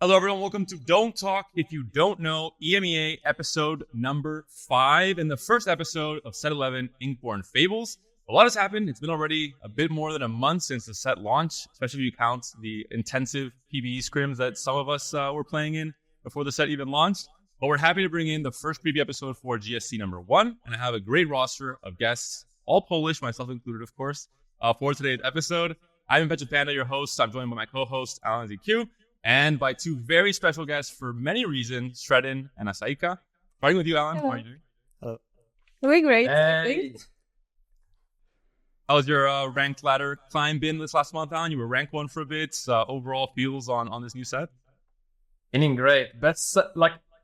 Hello, everyone. Welcome to Don't Talk If You Don't Know, EMEA episode number 5, and the first episode of set 11, Inkborn Fables. A lot has happened. It's been already a bit more than a month since the set launched, especially if you count the intensive PvE scrims that some of us were playing in before the set even launched. But we're happy to bring in the first preview episode for GSC number 1, and I have a great roster of guests, all Polish, myself included, of course, for today's episode. I'm ImpetuousPanda, your host. I'm joined by my co-host, Alanzq, and by two very special guests for many reasons, Shreddin and Asaika. Starting with you, Alan. Hello. How are you doing? Hello. Doing great. Hey. How was your ranked ladder climb been this last month, Alan? You were rank 1 for a bit. Overall feels on this new set? Feeling great. Best set,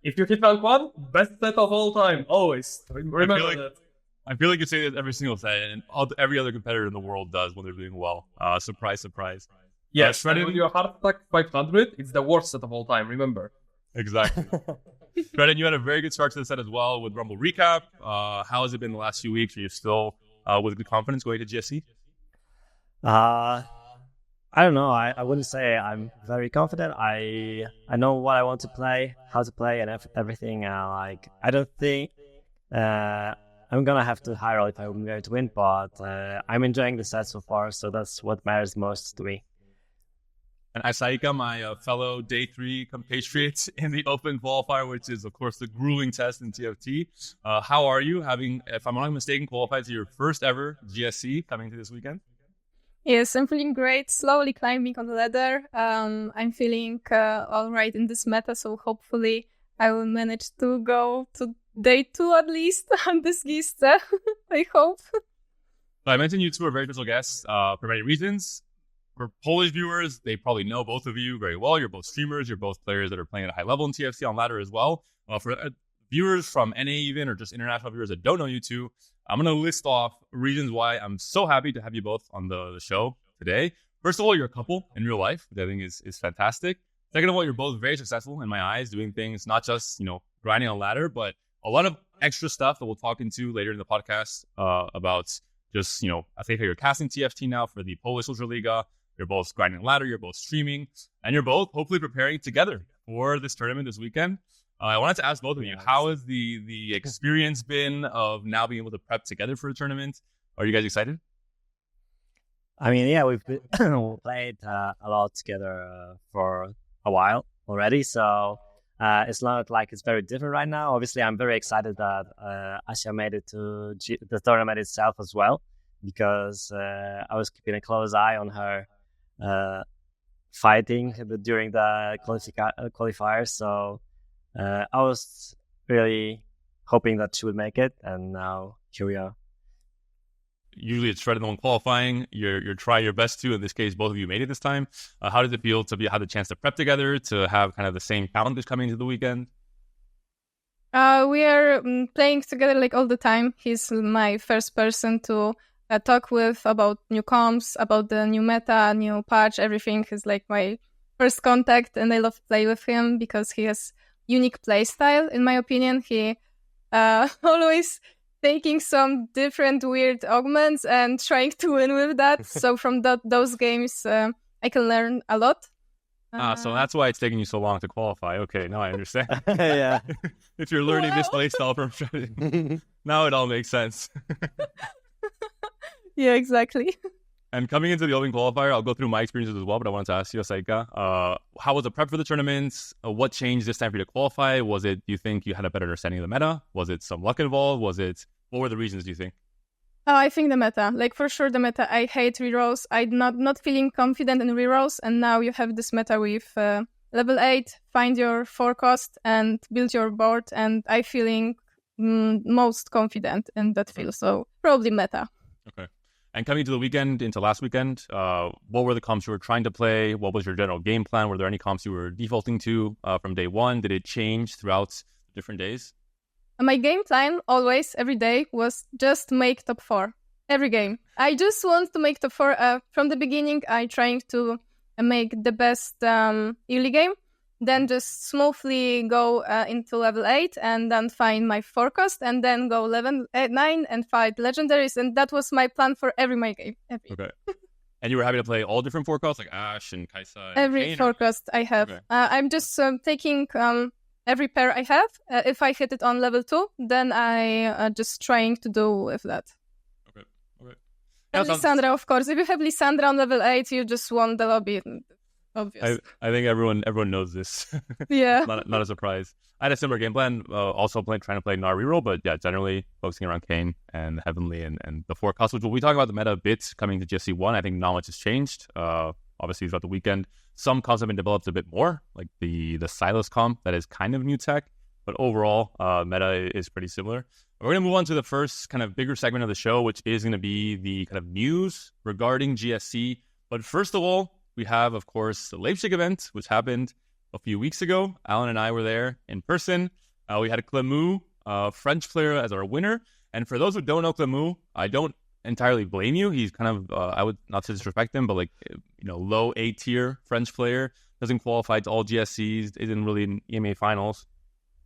if you hit rank 1, best set of all time. Always. Remember that. I feel like you say that every single set, and every other competitor in the world does when they're doing well. Surprise, surprise. Yes, and when you're hard attack 500, it's the worst set of all time, remember. Exactly. Shreddin, you had a very good start to the set as well with Rumble Recap. How has it been the last few weeks? Are you still with good confidence going to GSC? I don't know. I wouldn't say I'm very confident. I know what I want to play, how to play, and everything. I don't think I'm gonna have to high roll if I'm going to win, but I'm enjoying the set so far, so that's what matters most to me. And Asaika, my fellow Day 3 compatriot in the Open Qualifier, which is, of course, the grueling test in TFT. How are you, having, if I'm not mistaken, qualified to your first ever GSC coming to this weekend? Yes, I'm feeling great, slowly climbing on the ladder. I'm feeling all right in this meta, so hopefully I will manage to go to Day 2 at least on this GSC, I hope. So I mentioned you two are very special guests for many reasons. For Polish viewers, they probably know both of you very well. You're both streamers. You're both players that are playing at a high level in TFC on ladder as well. For viewers from NA even, or just international viewers that don't know you two, I'm going to list off reasons why I'm so happy to have you both on the show today. First of all, you're a couple in real life, which I think is fantastic. Second of all, you're both very successful in my eyes, doing things not just, grinding on ladder, but a lot of extra stuff that we'll talk into later in the podcast about just, I think you're casting TFT now for the Polish Ultra Liga. You're both grinding ladder, you're both streaming, and you're both hopefully preparing together for this tournament this weekend. I wanted to ask both of you, how has the experience been of now being able to prep together for a tournament? Are you guys excited? I mean, yeah, we've played a lot together for a while already, so it's not like it's very different right now. Obviously, I'm very excited that Asia made it to the tournament itself as well, because I was keeping a close eye on her fighting during the qualifiers, so I was really hoping that she would make it, and now here we are. Usually it's Shreddin the one qualifying. You're trying your best to. In this case, both of you made it this time. How does it feel to have the chance to prep together, to have kind of the same challenges coming into the weekend? We are playing together all the time. He's my first person to talk with about new comps, about the new meta, new patch, everything. Is my first contact, and I love to play with him because he has unique play style, in my opinion. He always taking some different weird augments and trying to win with that. So from those games, I can learn a lot. So that's why it's taking you so long to qualify. Okay, now I understand. Yeah. If you're learning this play style from Shreddin, now it all makes sense. Yeah, exactly. And coming into the Open Qualifier, I'll go through my experiences as well, but I wanted to ask you, Asaika, how was the prep for the tournaments? What changed this time for you to qualify? Was it, do you think you had a better understanding of the meta? Was it some luck involved? What were the reasons, do you think? Oh, I think the meta. For sure the meta. I hate rerolls. I'm not feeling confident in rerolls, and now you have this meta with level 8, find your forecast and build your board, and I'm feeling most confident in that field, so probably meta. Okay. And coming to the weekend, into last weekend, what were the comps you were trying to play? What was your general game plan? Were there any comps you were defaulting to from day one? Did it change throughout different days? My game plan, always, every day, was just make top 4. Every game. I just want to make top 4. From the beginning, I trying to make the best early game. Then just smoothly go into level 8 and then find my forecast and then go level 9 and fight legendaries. And that was my plan for every my game. Okay. And you were happy to play all different forecasts, like Ash and Kaisa? And Every Kane, forecast I have. Okay. I'm just taking every pair I have. If I hit it on level 2, then I just trying to do with that. Okay. And Lissandra, of course. If you have Lissandra on level 8, you just won the lobby. Obvious. I think everyone knows this. Yeah. not a surprise. I had a similar game plan, also trying to play Gnar reroll, but yeah, generally focusing around Kane and Heavenly and the forecast, which we'll be talking about the meta a bit coming to GSC 1. I think not much has changed. Obviously, throughout the weekend, some comps have been developed a bit more, like the Silas comp that is kind of new tech, but overall, meta is pretty similar. We're going to move on to the first kind of bigger segment of the show, which is going to be the kind of news regarding GSC. But first of all, we have, of course, the Leipzig event, which happened a few weeks ago. Alan and I were there in person. We had a Clemu, French player, as our winner. And for those who don't know Clemu, I don't entirely blame you. He's kind of, I would not to disrespect him, but like, low A tier French player. Doesn't qualify to all GSCs, isn't really in EMEA finals.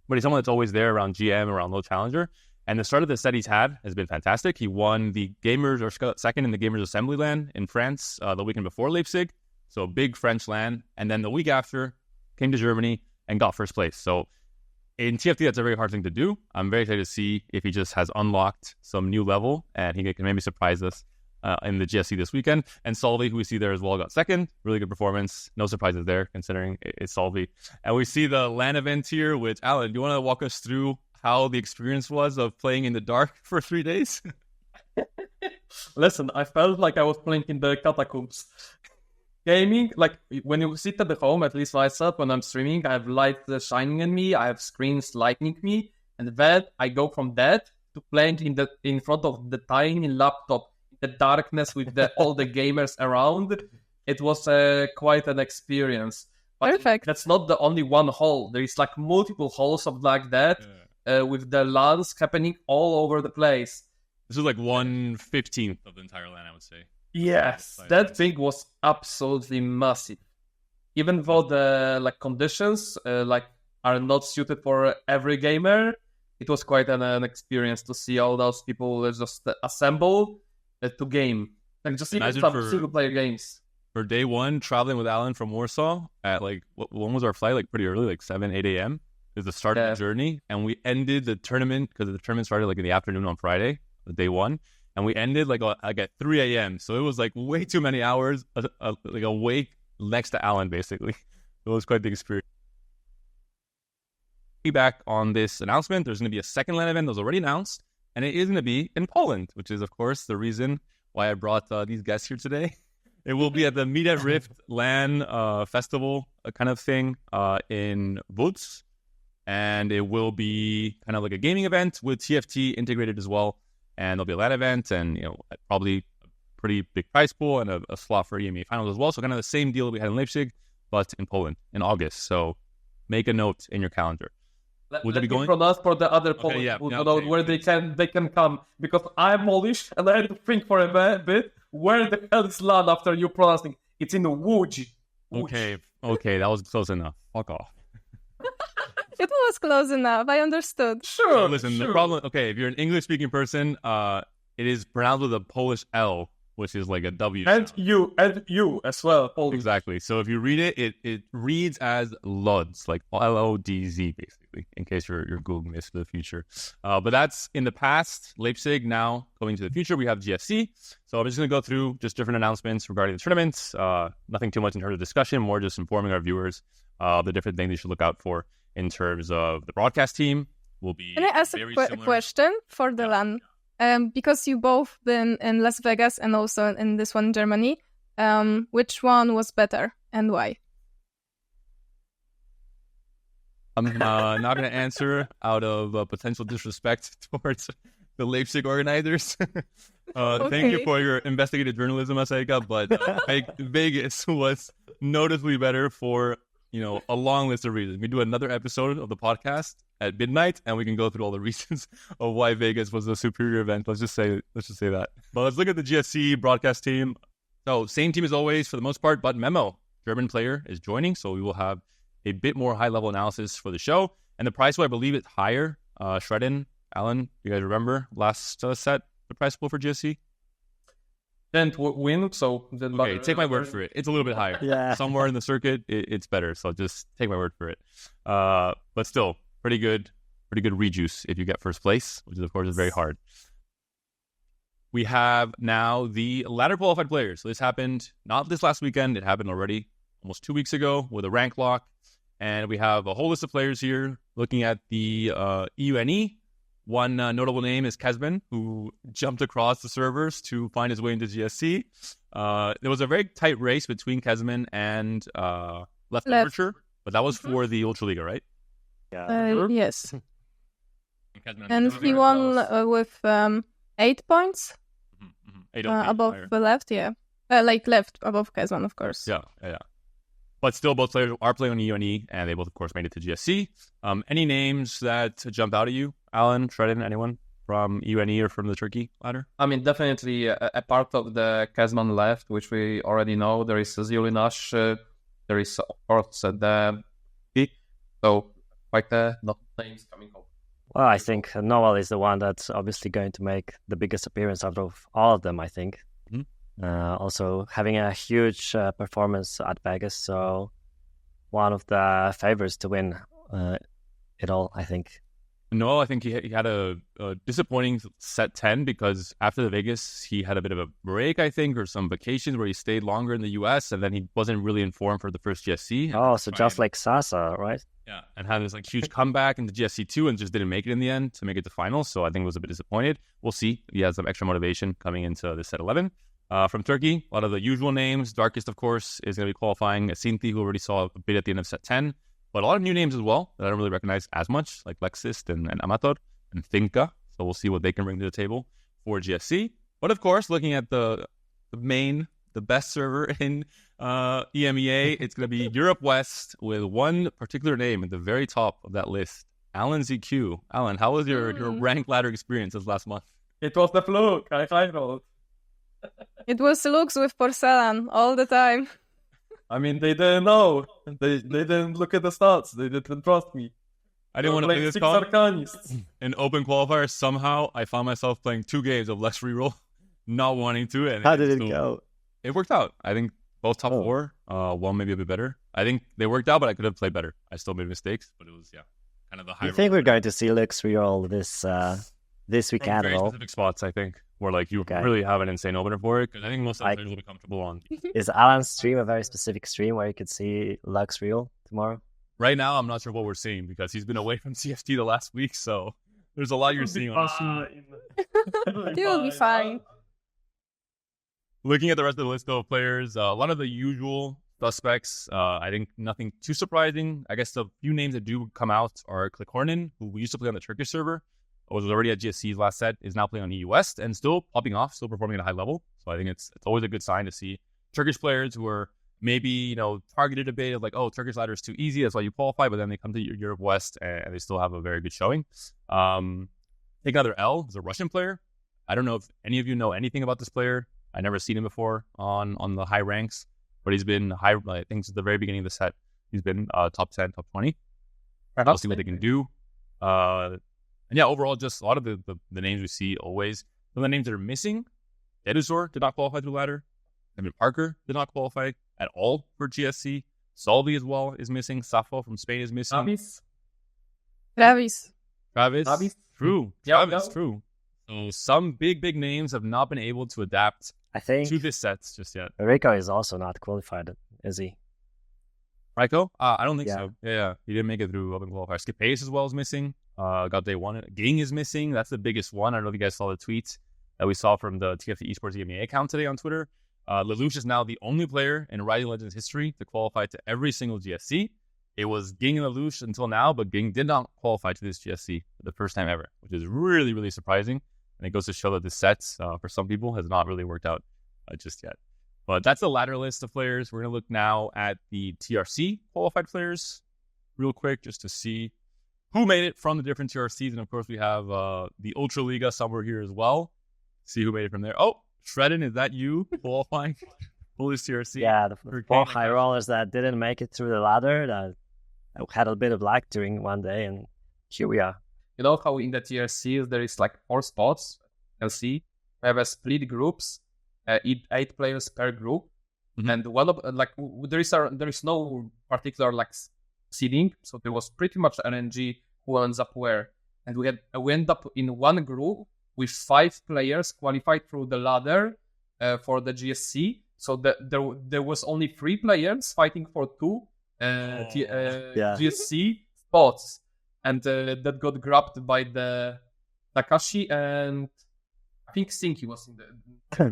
But he's someone that's always there around GM, around low challenger. And the start of the set he's had has been fantastic. He won the Gamers, or second in the Gamers Assembly LAN in France the weekend before Leipzig. So big French LAN. And then the week after, came to Germany and got first place. So in TFT, that's a very hard thing to do. I'm very excited to see if he just has unlocked some new level and he can maybe surprise us in the GSC this weekend. And Solvi, who we see there as well, got second. Really good performance. No surprises there, considering it's Solvi. And we see the LAN event here, which, Alan, do you want to walk us through how the experience was of playing in the dark for 3 days? Listen, I felt like I was playing in the catacombs. Gaming, like when you sit at the home, at least myself, when I'm streaming, I have lights shining on me, I have screens lighting me, and then I go from that to playing in front of the tiny laptop, the darkness with all the gamers around. It was quite an experience. But Perfect. That's not the only one hall. There is like multiple halls of like that, with the LANs happening all over the place. This is like 1/15 of the entire LAN, I would say. Yes, that thing was absolutely massive. Even though the conditions are not suited for every gamer, it was quite an experience to see all those people just assemble to game. Like just even some single player games. For day one, traveling with Alan from Warsaw at when was our flight? Like pretty early, like 7, 8 a.m. is the start of the journey, and we ended the tournament because the tournament started like in the afternoon on Friday, day one. And we ended like at 3 a.m. So it was like way too many hours, like awake next to Alan, basically. It was quite the experience. Back on this announcement, there's going to be a second LAN event that was already announced, and it is going to be in Poland, which is, of course, the reason why I brought these guests here today. It will be at the Meet at Rift LAN festival kind of thing in Wódz, and it will be kind of like a gaming event with TFT integrated as well. And there'll be a LAN event and, probably a pretty big prize pool and a slot for EMEA finals as well. So kind of the same deal that we had in Leipzig, but in Poland in August. So make a note in your calendar. Would you be going? From us for the other Polish who don't know where they can come. Because I'm Polish and I had to think for a bit, where the hell is LAN after you pronouncing? It's in Łódź. Okay, that was close enough. Fuck off. It was close enough. I understood. Sure. Listen, the problem. Okay, if you're an English-speaking person, it is pronounced with a Polish L, which is like a W. And you as well, Polish. Exactly. So if you read it, it reads as Lodz, like Lodz, basically. In case you're googling this for the future. But that's in the past. Leipzig. Now going to the future, we have GSC. So I'm just going to go through just different announcements regarding the tournaments. Nothing too much in terms of discussion. More just informing our viewers the different things they should look out for. In terms of the broadcast team, will be. Can I ask a question for the LAN? Because you both been in Las Vegas and also in this one in Germany, which one was better and why? I'm not going to answer out of potential disrespect towards the Leipzig organizers. Thank you for your investigative journalism, Asaika, but Vegas was noticeably better for a long list of reasons. We do another episode of the podcast at midnight, and we can go through all the reasons of why Vegas was a superior event. Let's just say that. But let's look at the GSC broadcast team. So same team as always for the most part, but Memo, German player, is joining. So we will have a bit more high-level analysis for the show. And the price pool, I believe, is higher. Shreddin, Alan, you guys remember last set, the price pool for GSC? 10th win, so... Okay, take my word for it. It's a little bit higher. Yeah. Somewhere in the circuit, it's better. So just take my word for it. But still, pretty good rejuice if you get first place, which is, of course, is very hard. We have now the ladder qualified players. So this happened not this last weekend. It happened already almost 2 weeks ago with a rank lock. And we have a whole list of players here looking at the EUNE. One notable name is Kezban, who jumped across the servers to find his way into GSC. There was a very tight race between Kezban and Left Temperature, but that was for the Ultraliga, right? Yeah. Yes. And he won with 8 points. 8 above the left, yeah. Like left above Kezban, of course. Yeah. But still, both players are playing on EUNE, and they both, of course, made it to GSC. Any names that jump out at you? Alan, Shreddin, anyone from EUNE or from the Turkey ladder? I mean, definitely a part of the Kezban left, which we already know. There is Zilinash, there is, of course, the P. So, quite a lot of names coming up. Well, I think Noel is the one that's obviously going to make the biggest appearance out of all of them, I think. Also having a huge performance at Vegas, so one of the favorites to win it all, I think. No, I think he had a disappointing set 10 because after the Vegas, he had a bit of a break, I think, or some vacations where he stayed longer in the US, and then he wasn't really informed for the first GSC. Oh, so just like Sasa, right? Yeah, and had this like huge comeback into GSC 2 and just didn't make it in the end to make it to finals. So I think was a bit disappointed. We'll see. He has some extra motivation coming into this set 11. From Turkey, a lot of the usual names. Darkest, of course, is going to be qualifying. Asinthi, who already saw a bit at the end of set 10. But a lot of new names as well that I don't really recognize as much, like Lexist and Amator and Finca. So we'll see what they can bring to the table for GSC. But of course, looking at the best server in EMEA, it's going to be Europe West with one particular name at the very top of that list, Alanzq. Alan, how was your rank ladder experience this last month? It was the fluke. I rolled. It was looks with porcelain all the time. I mean, they didn't know. They didn't look at the stats. They didn't trust me. I didn't want to play this comp. Arcanists. In open qualifier, somehow I found myself playing 2 games of Lex Reroll, not wanting to. And how did it go? It worked out. I think both top 4, one maybe a bit better. I think they worked out, but I could have played better. I still made mistakes, but it was, kind of the high. I think we're going to see Lex Reroll this weekend. Very specific spots, I think, where like you really have an insane opener for it. Because I think most of the players will be comfortable on. Is Alan's stream a very specific stream where you could see Lux Real tomorrow? Right now, I'm not sure what we're seeing because he's been away from CFT the last week, so there's a lot you're seeing on the stream. He will be fine. Looking at the rest of the list of players, a lot of the usual suspects. I think nothing too surprising. I guess the few names that do come out are Klikornin, who we used to play on the Turkish server, was already at GSC's last set, is now playing on EU West, and still popping off, still performing at a high level. So I think it's always a good sign to see Turkish players who are maybe, targeted a bit of like, oh, Turkish ladder is too easy, that's why you qualify, but then they come to Europe West and they still have a very good showing. Take another L, is a Russian player. I don't know if any of you know anything about this player. I've never seen him before on the high ranks, but he's been high, I think since the very beginning of the set, he's been top 10, top 20. We'll see what they can do. And yeah, overall, just a lot of the names we see always. Some of the names that are missing, Edusor did not qualify through ladder. Parker did not qualify at all for GSC. Salvi as well is missing. Safo from Spain is missing. Travis. True. Travis, true. So some big names have not been able to adapt to this set just yet. Rico is also not qualified, is he? Rico? I don't think so. Yeah. He didn't make it through open qualifier. Skip Pace as well is missing. Got day 1. Ging is missing. That's the biggest one. I don't know if you guys saw the tweets that we saw from the TFT Esports EMEA account today on Twitter. Lelouch is now the only player in Rising Legends history to qualify to every single GSC. It was Ging and Lelouch until now, but Ging did not qualify to this GSC for the first time ever, which is really, really surprising. And it goes to show that this set, for some people, has not really worked out just yet. But that's the ladder list of players. We're going to look now at the TRC qualified players real quick just to see who made it from the different TRCs. And of course, we have the Ultraliga somewhere here as well. See who made it from there. Oh, Shreddin, is that you qualifying for this TRC? Yeah, the 4 high rollers that didn't make it through the ladder, that had a bit of luck during one day, and here we are. You know how in the TRCs there is like 4 spots, LC, we have a split groups, eight players per group, and one of there is no particular seeding, so there was pretty much RNG who ends up where, and we end up in one group with 5 players qualified through the ladder for the GSC. So there was only 3 players fighting for 2 GSC spots, and that got grabbed by the Takashi and I think Sinky was in the.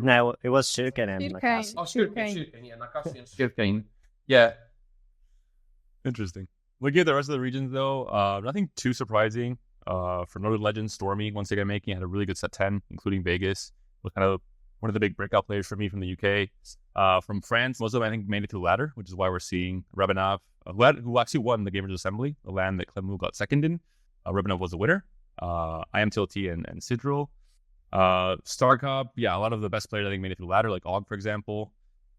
No, it was Shuriken and Nakashi. Oh, Shuriken, yeah, Nakashi and Shuriken. Yeah. Interesting. Looking at the rest of the regions, though, nothing too surprising. For Northern Legends, Stormy, once again making, had a really good set 10, including Vegas. Was kind of one of the big breakout players for me from the UK. From France, most of them, I think, made it to the ladder, which is why we're seeing Rebanav, who actually won the Gamers Assembly, the land that Clemu got second in. Rebanav was the winner. IMTLT and Sidril. StarCup, yeah, a lot of the best players, I think, made it to the ladder, like Og, for example.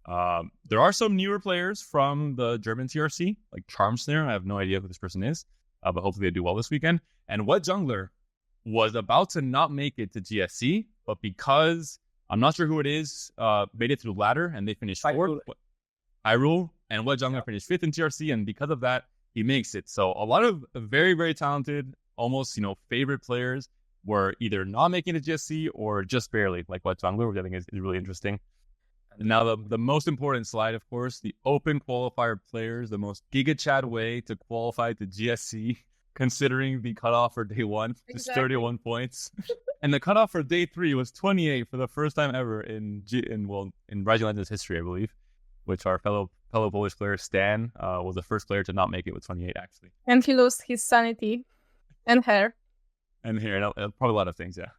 There are some newer players from the German TRC, like Charmsnare. I have no idea who this person is, but hopefully they do well this weekend. And what jungler was about to not make it to GSC, but because I'm not sure who it is, made it through the ladder and they finished 4th. Hyrule, and what jungler finished 5th in TRC, and because of that, he makes it. So a lot of very, very talented, almost favorite players were either not making it to GSC or just barely, like what jungler, which I think is really interesting. And now the most important slide, of course, the open qualifier players, the most Giga Chad way to qualify to GSC, considering the cutoff for day 1 is 31 points. And the cutoff for day 3 was 28 for the first time ever in Rising Legends history, I believe, which our fellow Polish player, Stan, was the first player to not make it with 28, actually. And he lost his sanity and hair. And hair, and probably a lot of things, yeah.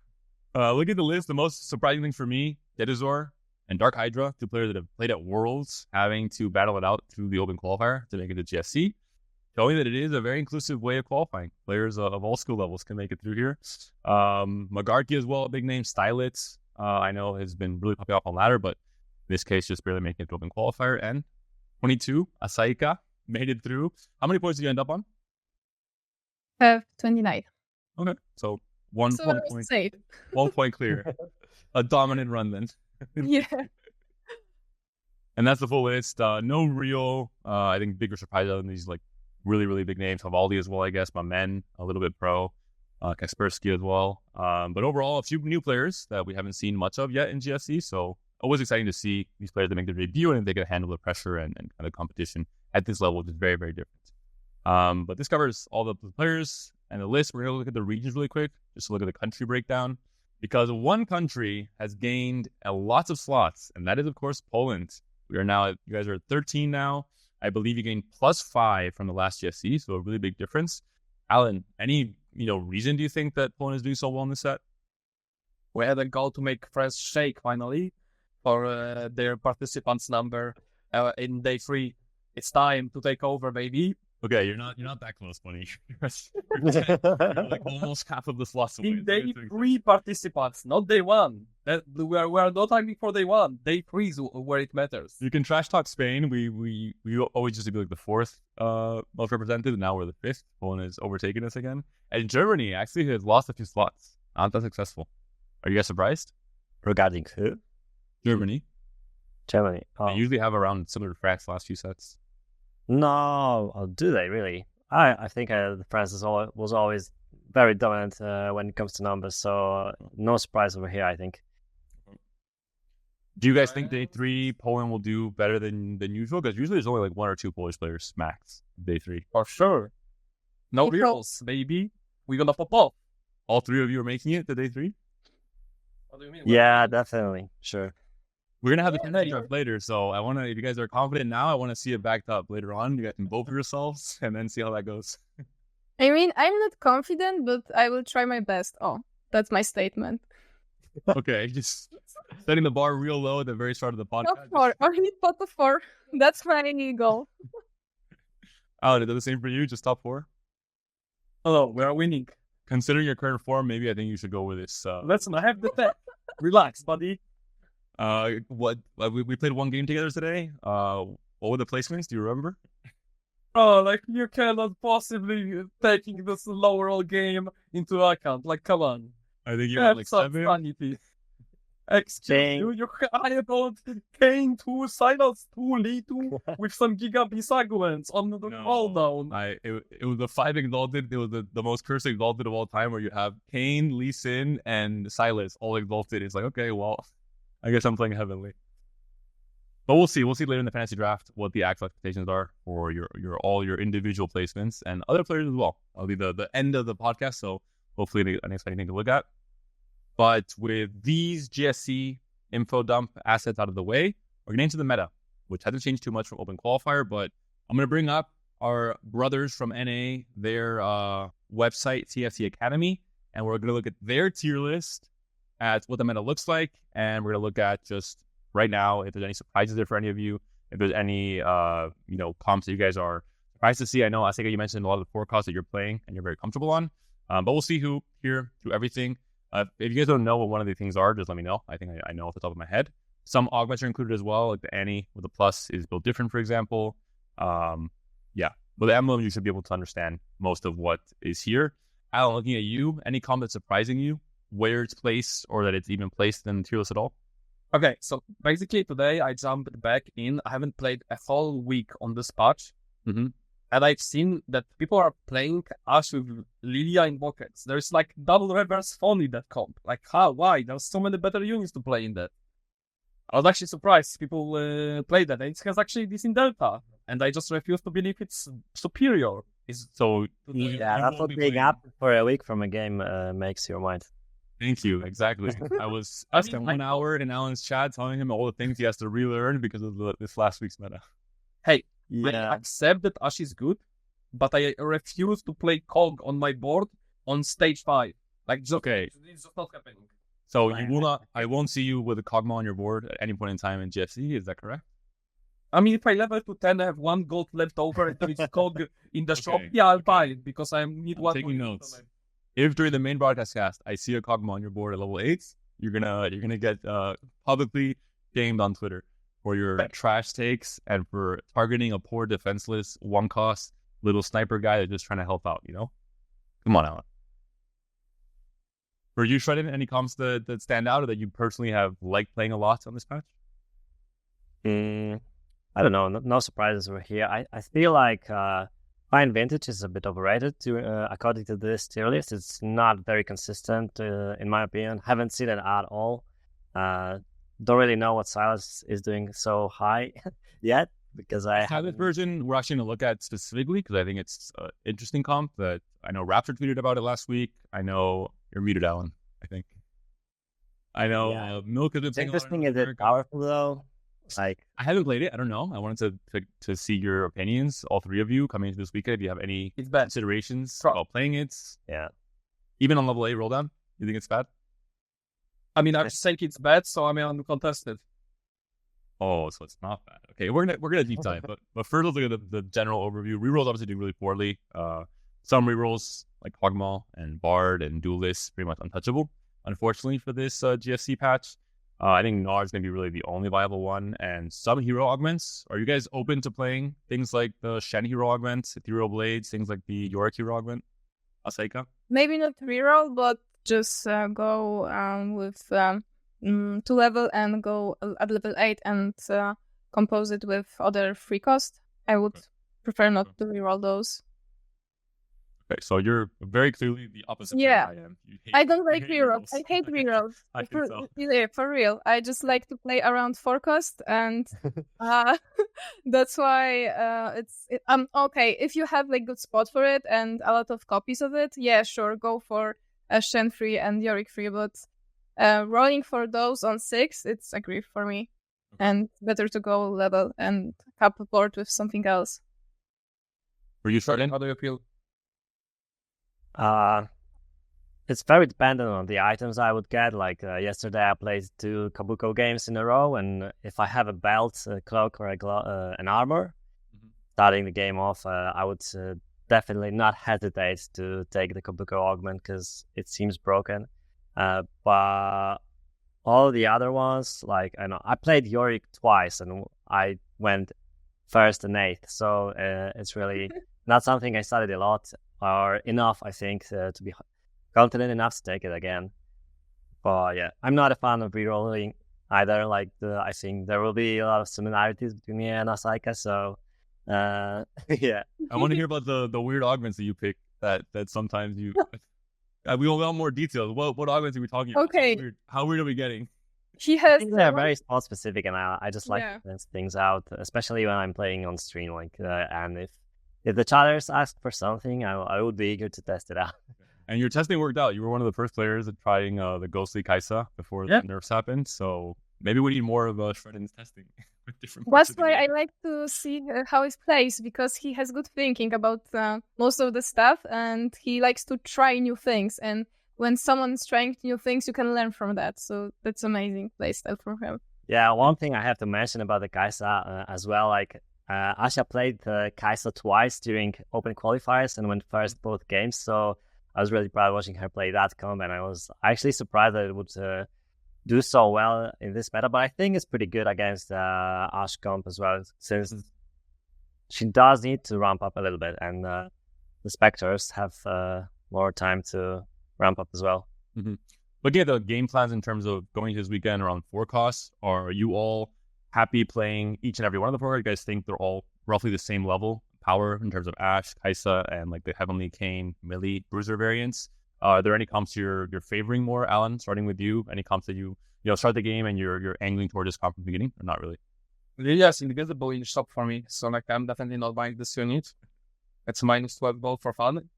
Look at the list. The most surprising thing for me, Dedizor and Dark Hydra, 2 players that have played at Worlds, having to battle it out through the open qualifier to make it to GSC. Showing that it is a very inclusive way of qualifying. Players of all skill levels can make it through here. Magarki as well, a big name. Stylitz, I know, has been really popping off on ladder, but in this case, just barely making it to open qualifier. And 22, Asaika, made it through. How many points did you end up on? 29. Okay, so one point. Safe. 1 point clear. A dominant run then. Yeah. And that's the full list. No real, I think, bigger surprise other than these really, really big names. Havaldi as well, I guess. Men, a little bit pro. Kaspersky as well. But overall, a few new players that we haven't seen much of yet in GSC. So always exciting to see these players that make their debut and if they can handle the pressure and kind of competition at this level, which is very, very different. But this covers all the players and the list. We're going to look at the regions really quick, just to look at the country breakdown. Because one country has gained lots of slots, and that is, of course, Poland. We are now, you guys are at 13 now. I believe you gained +5 from the last GSC, so a really big difference. Alan, any reason do you think that Poland is doing so well in this set? We had a goal to make France shake finally for their participants number in day 3. It's time to take over, baby. Okay, you're not that close, buddy. You're almost half of the slots away. In day 3 participants, not day 1. We are not aiming for day 1. Day 3 is where it matters. You can trash talk Spain. We always used to be the 4th most represented, and now we're the 5th. Poland has overtaken us again. And Germany actually has lost a few slots. Not that successful. Are you guys surprised? Regarding who? Germany. Germany. They usually have around similar to France last few sets. No, do they really? I think France was always very dominant when it comes to numbers, so no surprise over here, I think. Do you guys think day 3 Poland will do better than usual? Because usually there's only 1 or 2 Polish players max day 3. For sure. No reals, baby. We're gonna pop off. All 3 of you are making it to day 3? What do you mean? Yeah, definitely. Sure. We're going to have the tendency draft later, so I want to, if you guys are confident now, I want to see it backed up later on. You guys can vote for yourselves and then see how that goes. I mean, I'm not confident, but I will try my best. Oh, that's my statement. Okay, just setting the bar real low at the very start of the podcast. Top 4, only top 4. That's my goal. Alan, is that the same for you? Just top 4? Hello, we are winning. Considering your current form, maybe I think you should go with this. Listen, I have the tech. Relax, buddy. We played 1 game together today. What were the placements? Do you remember? Oh, you cannot possibly taking this lower game into account. Come on. I think you had 7. Sanity. Excuse you, you hired on Kane 2, Silas 2, Lee 2 with some gigabit arguments on the cooldown. It was the 5 exalted. It was the most cursed exalted of all time, where you have Kane, Lee Sin, and Silas all exalted. It's like, okay, well, I guess I'm playing heavenly. But we'll see. We'll see later in the fantasy draft what the actual expectations are for all your individual placements and other players as well. That'll be the end of the podcast, so hopefully an exciting thing to look at. But with these GSC info dump assets out of the way, we're getting into the meta, which hasn't changed too much from Open Qualifier, but I'm going to bring up our brothers from NA, their website, TFC Academy, and we're going to look at their tier list, at what the meta looks like, and we're going to look at just right now if there's any surprises there for any of you, if there's any comps that you guys are surprised to see. I know, Asaika, you mentioned a lot of the forecasts that you're playing and you're very comfortable on, but we'll see who here through everything. If you guys don't know what one of the things are, just let me know. I think I know off the top of my head. Some augments are included as well, like the Annie with the plus is built different, for example. With the emblem, you should be able to understand most of what is here. Alan, looking at you, any comment surprising you, where it's placed or that it's even placed in the tier list at all? Okay, so basically today I jumped back in. I haven't played a whole week on this patch. Mm-hmm. And I've seen that people are playing Ash with Lilia in buckets. There's like double reverse phone in that comp. Like, how? Why? There's so many better units to play in that. I was actually surprised people play that. It has actually this in Delta. And I just refuse to believe it's superior. That's what being up for a week from a game makes your mind. Thank you. Exactly. I spent 1 hour in Alan's chat telling him all the things he has to relearn because of this last week's meta. Hey, I accept that Ash is good, but I refuse to play Cog on my board on stage 5. Like, just, okay, it's just not happening. So you will not. I won't see you with a Cogma on your board at any point in time in GSC. Is that correct? I mean, if I level to 10, I have 1 gold left over and it's Cog in the shop. Yeah, I'll buy it because I need one. Taking notes. If during the main broadcast cast I see a Cogma on your board at level 8, you're gonna get publicly gamed on Twitter for your trash takes and for targeting a poor defenseless 1-cost little sniper guy that's just trying to help out. Come on, Alan. For you, Shreddin, any comps that stand out or that you personally have liked playing a lot on this patch? I don't know. No surprises over here. I feel like Fine Vintage is a bit overrated according to this tier list. It's not very consistent, in my opinion. Haven't seen it at all. Don't really know what Silas is doing so high yet because I have this version we're actually going to look at specifically because I think it's an interesting comp that I know Raptor tweeted about it last week. I know you're muted, Alan, I think. I know Milk has been playing. Interesting, is it powerful though? Like, I haven't played it. I don't know. I wanted to see your opinions, all three of you, coming into this weekend. If you have any considerations about playing it, even on level 8 roll down, you think it's bad? I mean, I'm just saying it's bad, so I'm uncontested. Oh, so it's not bad. Okay, we're gonna deep dive, but first let's look at the general overview. Rerolls obviously do really poorly. Some rerolls like Hogmaw and Bard and Duelist pretty much untouchable. Unfortunately for this GSC patch. I think Gnar is going to be really the only viable one, and some hero augments. Are you guys open to playing things like the Shen hero augment, Ethereal Blades, things like the Yorick hero augment? Asaika? Maybe not reroll, but just go with 2 level and go at level 8 and compose it with other free cost. I would prefer not to reroll those. Okay, so you're very clearly the opposite. Yeah, I am. I don't like rerolls. I hate rerolls. For real. I just like to play around 4 cost, and that's why it's okay. If you have like good spot for it and a lot of copies of it, yeah, sure, go for a Shen free and Yorick free. But rolling for those on 6, it's a grief for me, and better to go level and cap board with something else. Were you starting? How do you feel? It's very dependent on the items I would get. Like yesterday, I played 2 Kabuko games in a row, and if I have a belt, a cloak, or an armor, starting the game off, I would definitely not hesitate to take the Kabuko augment because it seems broken. But all the other ones, like I played Yorick twice, and I went 1st and 8th, so it's really not something I studied a lot. Or enough, I think, to be confident enough to take it again. But yeah, I'm not a fan of rerolling either. Like I think there will be a lot of similarities between me and Asaika. So yeah. I want to hear about the weird augments that you pick that sometimes you. We want more details. What augments are we talking about? Okay. How weird are we getting? He has. They're very spot specific, and I just like Yeah. to test things out, especially when I'm playing on stream. Like, and if the chatters ask for something, I would be eager to test it out. And your testing worked out. You were one of the first players at trying the Ghostly Kaisa before the nerfs happened. So maybe we need more of Shreddin's testing with different parts That's of the why game. I like to see how he plays, because he has good thinking about most of the stuff, and he likes to try new things. And when someone's trying new things, you can learn from that. So that's amazing playstyle for him. Yeah, one thing I have to mention about the Kaisa as well, like Asha played the Kaisa twice during open qualifiers and went first both games. So I was really proud watching her play that comp, and I was actually surprised that it would do so well in this meta. But I think it's pretty good against Ash comp as well, since she does need to ramp up a little bit, and the Spectres have more time to ramp up as well. Mm-hmm. Looking at the game plans in terms of going to this weekend around forecasts, are you all happy playing each and every one of the four? You guys think they're all roughly the same level power in terms of Ash, Kaisa, and like the Heavenly Kane, Millie, Bruiser variants? Are there any comps you're favoring more, Alan? Starting with you, any comps that you start the game and you're angling toward this comp from the beginning, or not really? Lilia's invisible in shop for me, so like I'm definitely not buying this unit. It's -12 gold for fun.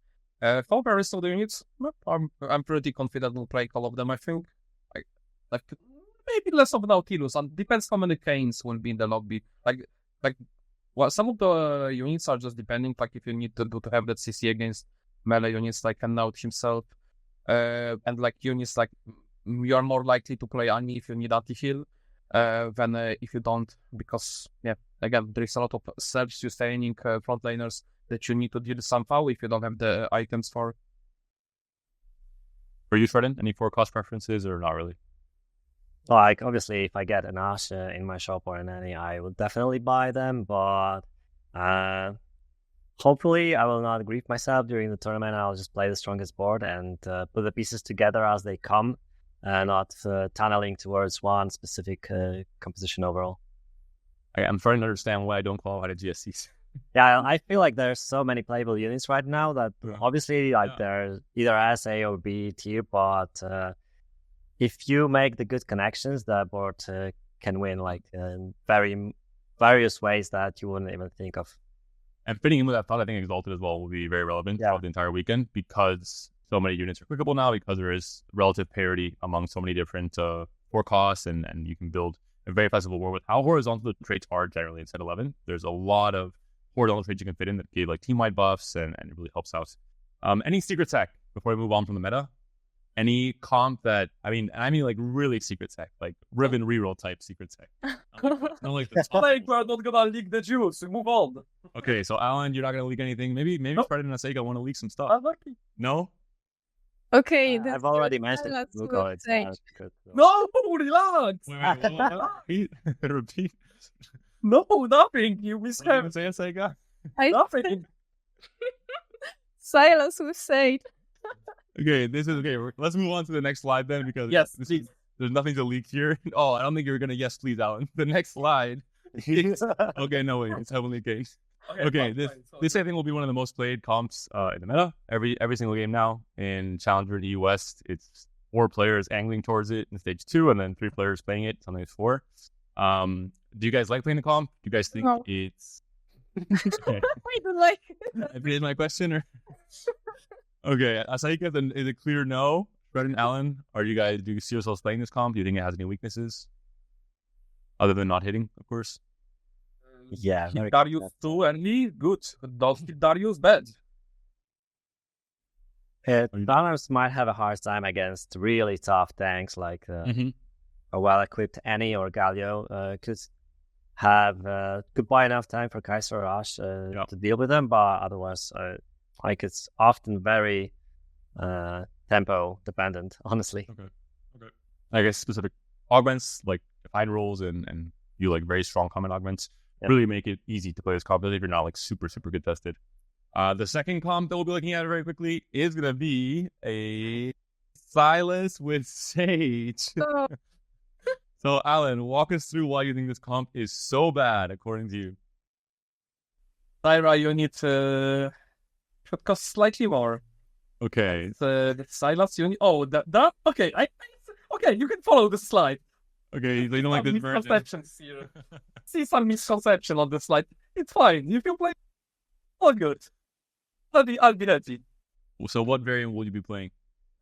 For the rest of the units, I'm pretty confident we'll play all of them. I think, like maybe less of Nautilus, and depends how many Kanes will be in the lobby. Well, some of the units are just depending. Like if you need to have that CC against melee units like Naut himself, and like units like you are more likely to play Ani if you need anti-heal than if you don't, because again there is a lot of self-sustaining frontliners that you need to deal somehow if you don't have the items for. For you, Shreddin, any forecast preferences or not really? Like, obviously, if I get an Ash in my shop or an Annie, I would definitely buy them, but hopefully I will not grief myself during the tournament. I'll just play the strongest board and put the pieces together as they come, not tunneling towards one specific composition overall. I'm starting to understand why I don't qualify to GSCs. Yeah, I feel like there's so many playable units right now that obviously they're either S, A, or B tier, but if you make the good connections, the board can win like in various ways that you wouldn't even think of. And fitting in with that thought, I think Exalted as well will be very relevant throughout the entire weekend, because so many units are clickable now, because there is relative parity among so many different forecasts, and you can build a very flexible board with how horizontal the traits are generally in set 11. There's a lot of horizontal traits you can fit in that give like team-wide buffs, and it really helps out. Any secret tech before we move on from the meta? Any comp that, I mean like really secret tech, like Riven reroll type secret tech. Not like the top. Like we're not gonna leak the juice. Move on. Okay, so Alan, you're not gonna leak anything. Maybe Shreddin and Asaika want to leak some stuff. I'm lucky. No? Okay, I've already mentioned let's blue go cards. say. No, relax. Wait. Repeat. No, nothing. You misheard. Say Asaika. Nothing. Silence was said. Okay, this is okay. Let's move on to the next slide then, because Please. there's nothing to leak here. Oh, I don't think you're gonna yes, please, Alan. The next slide. Okay, no wait, it's Heavenly Kane. Okay, this I think will be one of the most played comps in the meta. Every single game now in Challenger and EU West, it's 4 players angling towards it in stage 2, and then 3 players playing it. Sometimes 4. Do you guys like playing the comp? Do you guys think it's? Okay. I don't like it. I repeated my question, or? Okay, Asaika is a clear no. Shreddin, Alan, do you see yourselves playing this comp? Do you think it has any weaknesses? Other than not hitting, of course. Yeah, very Darius too early, good. Don't hit Darius bad. Thanos might have a hard time against really tough tanks like a well-equipped Annie or Galio. Could buy enough time for Kaiser or Ash to deal with them, but otherwise, like it's often very tempo dependent, honestly. Okay. I guess specific augments like defined roles and you like very strong common augments really make it easy to play this comp if you're not like super good tested. The second comp that we'll be looking at very quickly is gonna be a Silas with Sage. So, So, Alan, walk us through why you think this comp is so bad, according to you. Tyra unit should cost slightly more. Okay. The Silas unit. Oh, that okay. Okay, you can follow the slide. Okay, you don't like this version. Misconceptions here. See some misconception on the slide. It's fine. If you play, all good. I'll be happy. So, what variant will you be playing?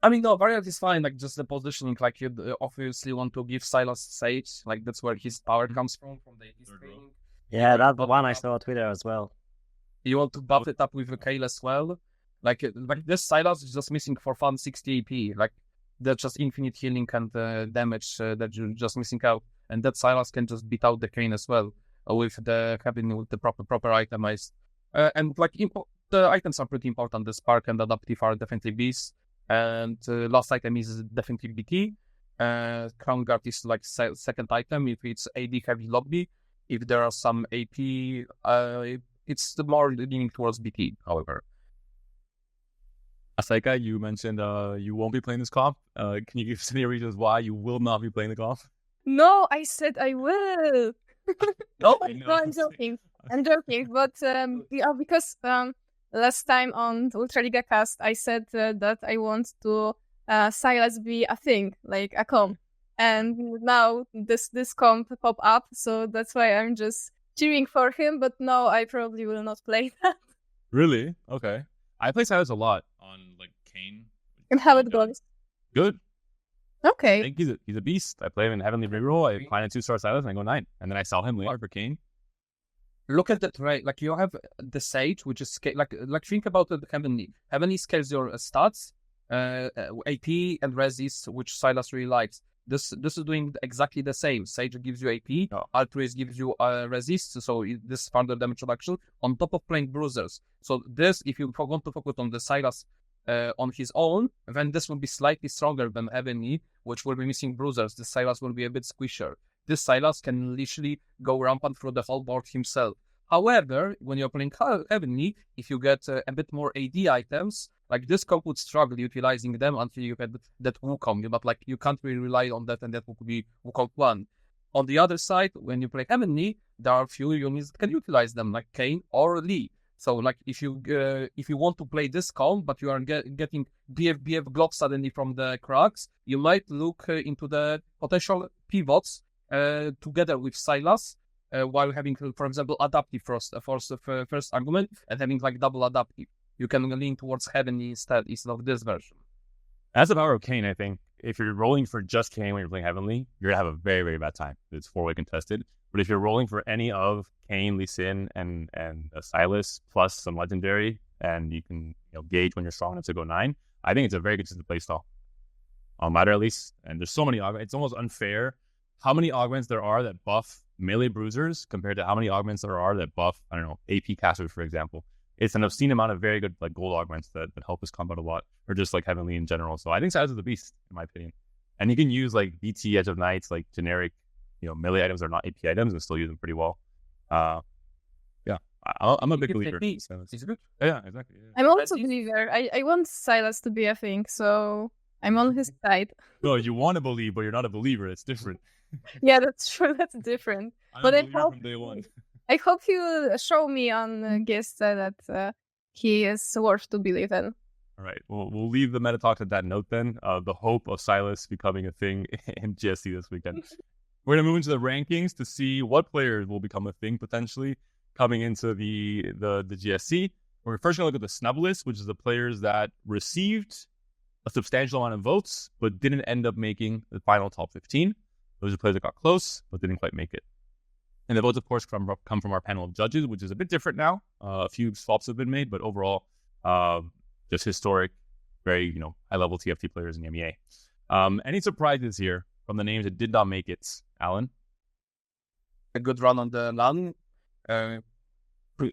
I mean, no, variant is fine. Like just the positioning. Like you obviously want to give Silas Sage. Like that's where his power comes from the training. Yeah, that's the one I saw on Twitter as well. You want to buff it up with a Kale as well. Like this Silas is just missing for fun 60 AP. Like that's just infinite healing and damage that you're just missing out. And that Silas can just beat out the Kane as well with the proper itemized. And like the items are pretty important. The Spark and Adaptive are definitely beasts. And last item is definitely BT. Crown Guard is like second item if it's AD heavy lobby. If there are some AP, it's more leaning towards BT, however. Asaika, you mentioned you won't be playing this comp. Can you give us any reasons why you will not be playing the comp? no, I said I will. No, No, I'm joking. But yeah, because last time on the Ultra Liga cast, I said that I want to Silas be a thing, like a comp. And now this comp pop up, so that's why I'm just cheering for him. But no, I probably will not play that. Really? Okay. I play Silas a lot on like Kane. And how it goes. Good. I Okay. think he's a beast. I play him in Heavenly Reroll. I find a 2-star Silas and I go 9. And then I sell him later for Kane. look at the trade. Like you have the Sage, which is like think about the Heavenly. Heavenly scales your stats, AP and resist, which Silas really likes. This is doing exactly the same. Sage gives you AP, Altruist gives you resist, so this further damage reduction on top of playing bruisers. So this, if you want to focus on the Silas on his own, then this will be slightly stronger than Heavenly, which will be missing bruisers. The Silas will be a bit squishier. This Silas can literally go rampant through the whole board himself. However, when you're playing Heavenly, if you get a bit more AD items, like this comp would struggle utilizing them until you get that Wukong, but like you can't really rely on that, and that would be Wukong 1. On the other side, when you play Heavenly, there are few units that can utilize them, like Kane or Lee. So like if you want to play this comp, but you are getting BF Glock suddenly from the cracks, you might look into the potential pivots together with Silas, while having, for example, adaptive first argument and having like double adaptive. You can lean towards Heavenly instead of this version. As the power of Kane, I think if you're rolling for just Kane when you're playing Heavenly, you're gonna have a very, very bad time. It's 4-way contested. But if you're rolling for any of Kane, Lee Sin, and Silas plus some legendary, and you can gauge when you're strong enough to go 9, I think it's a very consistent playstyle on ladder at least. And there's so many augments. It's almost unfair how many augments there are that buff melee bruisers compared to how many augments there are that buff, I don't know, AP casters, for example. It's an obscene amount of very good like gold augments that help us combat a lot, or just like Heavenly in general. So I think Silas is the beast, in my opinion. And you can use like BT, Edge of Knights, like generic, melee items are not AP items, and still use them pretty well. Yeah, I'm a big believer. Is it good? Yeah, exactly. Yeah. I'm also a believer. I want Silas to be a thing, so I'm on his side. No, you want to believe, but you're not a believer. It's different. Yeah, that's true. That's different. But I hope from day one. I hope he will show me on GSC that he is worth to believe in. All right. Well, we'll leave the meta talks at that note then. The hope of Silas becoming a thing in GSC this weekend. We're going to move into the rankings to see what players will become a thing potentially coming into the GSC. We're first going to look at the Snubbed List, which is the players that received a substantial amount of votes but didn't end up making the final top 15. Those are players that got close but didn't quite make it. And the votes, of course, come from our panel of judges, which is a bit different now. A few swaps have been made, but overall, just historic, very high-level TFT players in the EMEA. Any surprises here from the names that did not make it, Alan? A good run on the LAN,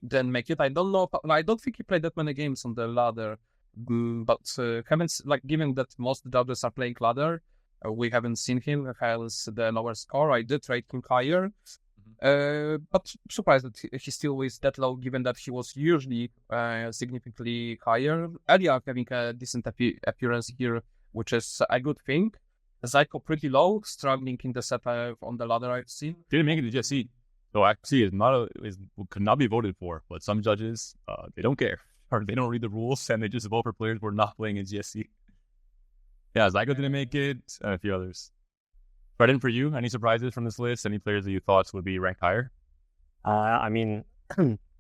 then make it. I don't know. I don't think he played that many games on the ladder, but haven't given that most judges are playing ladder. We haven't seen him has the lower score. I did rate him higher. But surprised that he still is that low, given that he was usually significantly higher. Elia having a decent appearance here which is a good thing. Zyko pretty low, struggling in the set on the ladder I've seen. Didn't make it to GSC. So actually, could not be voted for. But some judges, they don't care, or they don't read the rules, and they just vote for players who are not playing in GSC. Yeah, Zyko didn't make it, and a few others. Shreddin, for you, any surprises from this list? Any players that you thought would be ranked higher? I mean,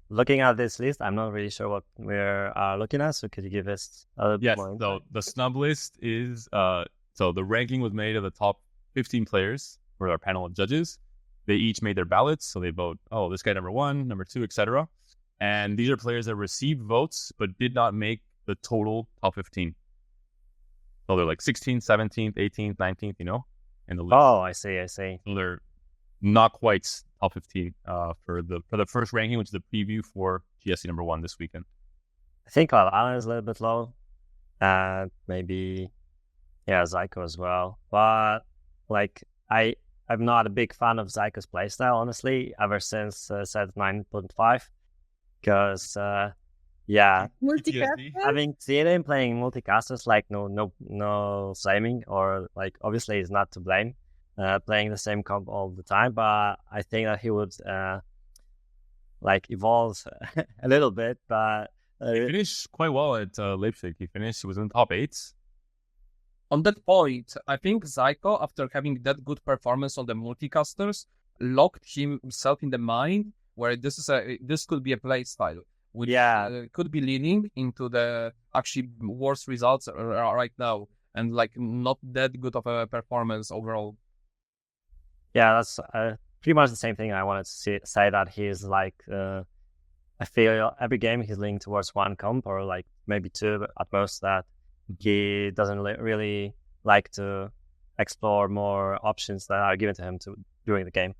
looking at this list, I'm not really sure what we're looking at. So could you give us a little bit more? Yes. So the snub list is so the ranking was made of the top 15 players for our panel of judges. They each made their ballots, so they vote, oh, this guy number 1, number 2, etc. And these are players that received votes but did not make the total top 15. So they're like 16th, 17th, 18th, 19th, in the list. Oh, I see. So they're not quite top 15 for the first ranking, which is the preview for GSC number 1 this weekend. I think Alan is a little bit low, and maybe Zyko as well. But I'm not a big fan of Zyko's playstyle, honestly, ever since set 9.5, because Multicaster? having seen him playing multicasters, like no flaming, or like obviously he's not to blame, playing the same comp all the time, but I think that he would evolve a little bit. But he finished quite well at Leipzig. He was in the top 8. On that point, I think Zyko, after having that good performance on the multicasters, locked himself in the mind where this could be a play style, which could be leading into the actually worst results right now, and like not that good of a performance overall. Yeah, that's pretty much the same thing. I wanted to say that he's like, I feel every game he's leaning towards one comp, or like maybe 2 at most, that he doesn't really like to explore more options that are given to him during the game.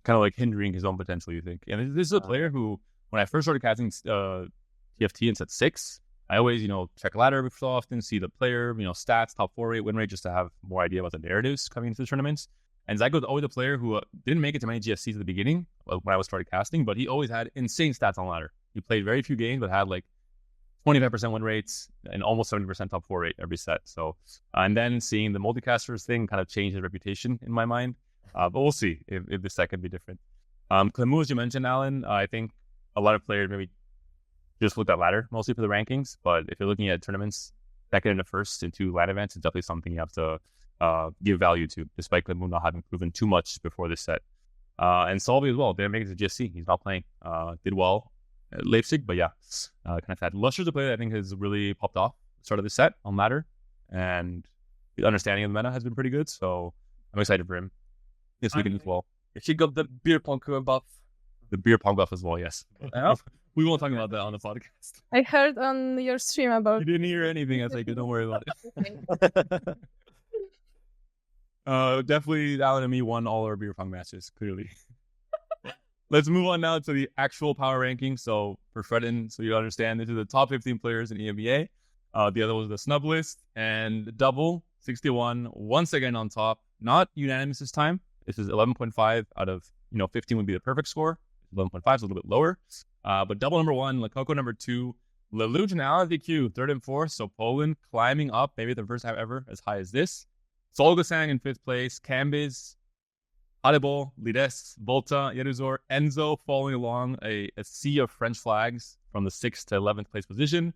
Kind of like hindering his own potential, you think? And this is a player who, when I first started casting TFT in set 6, I always, check ladder so often, see the player, stats, top 4 rate, win rate, just to have more idea about the narratives coming into the tournaments. And Zyko was always a player who didn't make it to many GSCs at the beginning when I started casting, but he always had insane stats on ladder. He played very few games, but had like 25% win rates and almost 70% top 4 rate every set. So, and then seeing the multicasters thing kind of changed his reputation in my mind. But we'll see if this set can be different. Clemu, as you mentioned, Alan, I think a lot of players maybe just looked at ladder mostly for the rankings. But if you're looking at tournaments, second and the first in 2 LAN events, it's definitely something you have to give value to, despite Clemu not having proven too much before this set. And Solvi as well, didn't make it to GSC. He's not playing. Did well at Leipzig, but kind of sad. Luster's a player that I think has really popped off at the start of the set on ladder, and his understanding of the meta has been pretty good. So I'm excited for him this weekend as well. He got the beer pong buff. The beer pong buff as well, yes. We won't talk about that on the podcast. I heard on your stream about. You didn't hear anything, Asaika. Don't worry about it. Definitely Alan and me won all our beer pong matches, clearly. Let's move on now to the actual power ranking. So for Shreddin, so you understand, this is the top 15 players in EMEA. The other was the snub list, and double 61 once again on top. Not unanimous this time. This is 11.5 out of 15 would be the perfect score. 11.5 is a little bit lower. But double number 1, Lakoko number 2, Lelouch and Alanzq third and fourth. So Poland climbing up, maybe the first time ever as high as this. Solgasang in 5th place, Cambiz, Adebo, Lides, Volta, Yeruzor, Enzo following along a sea of French flags from the 6th to 11th place position.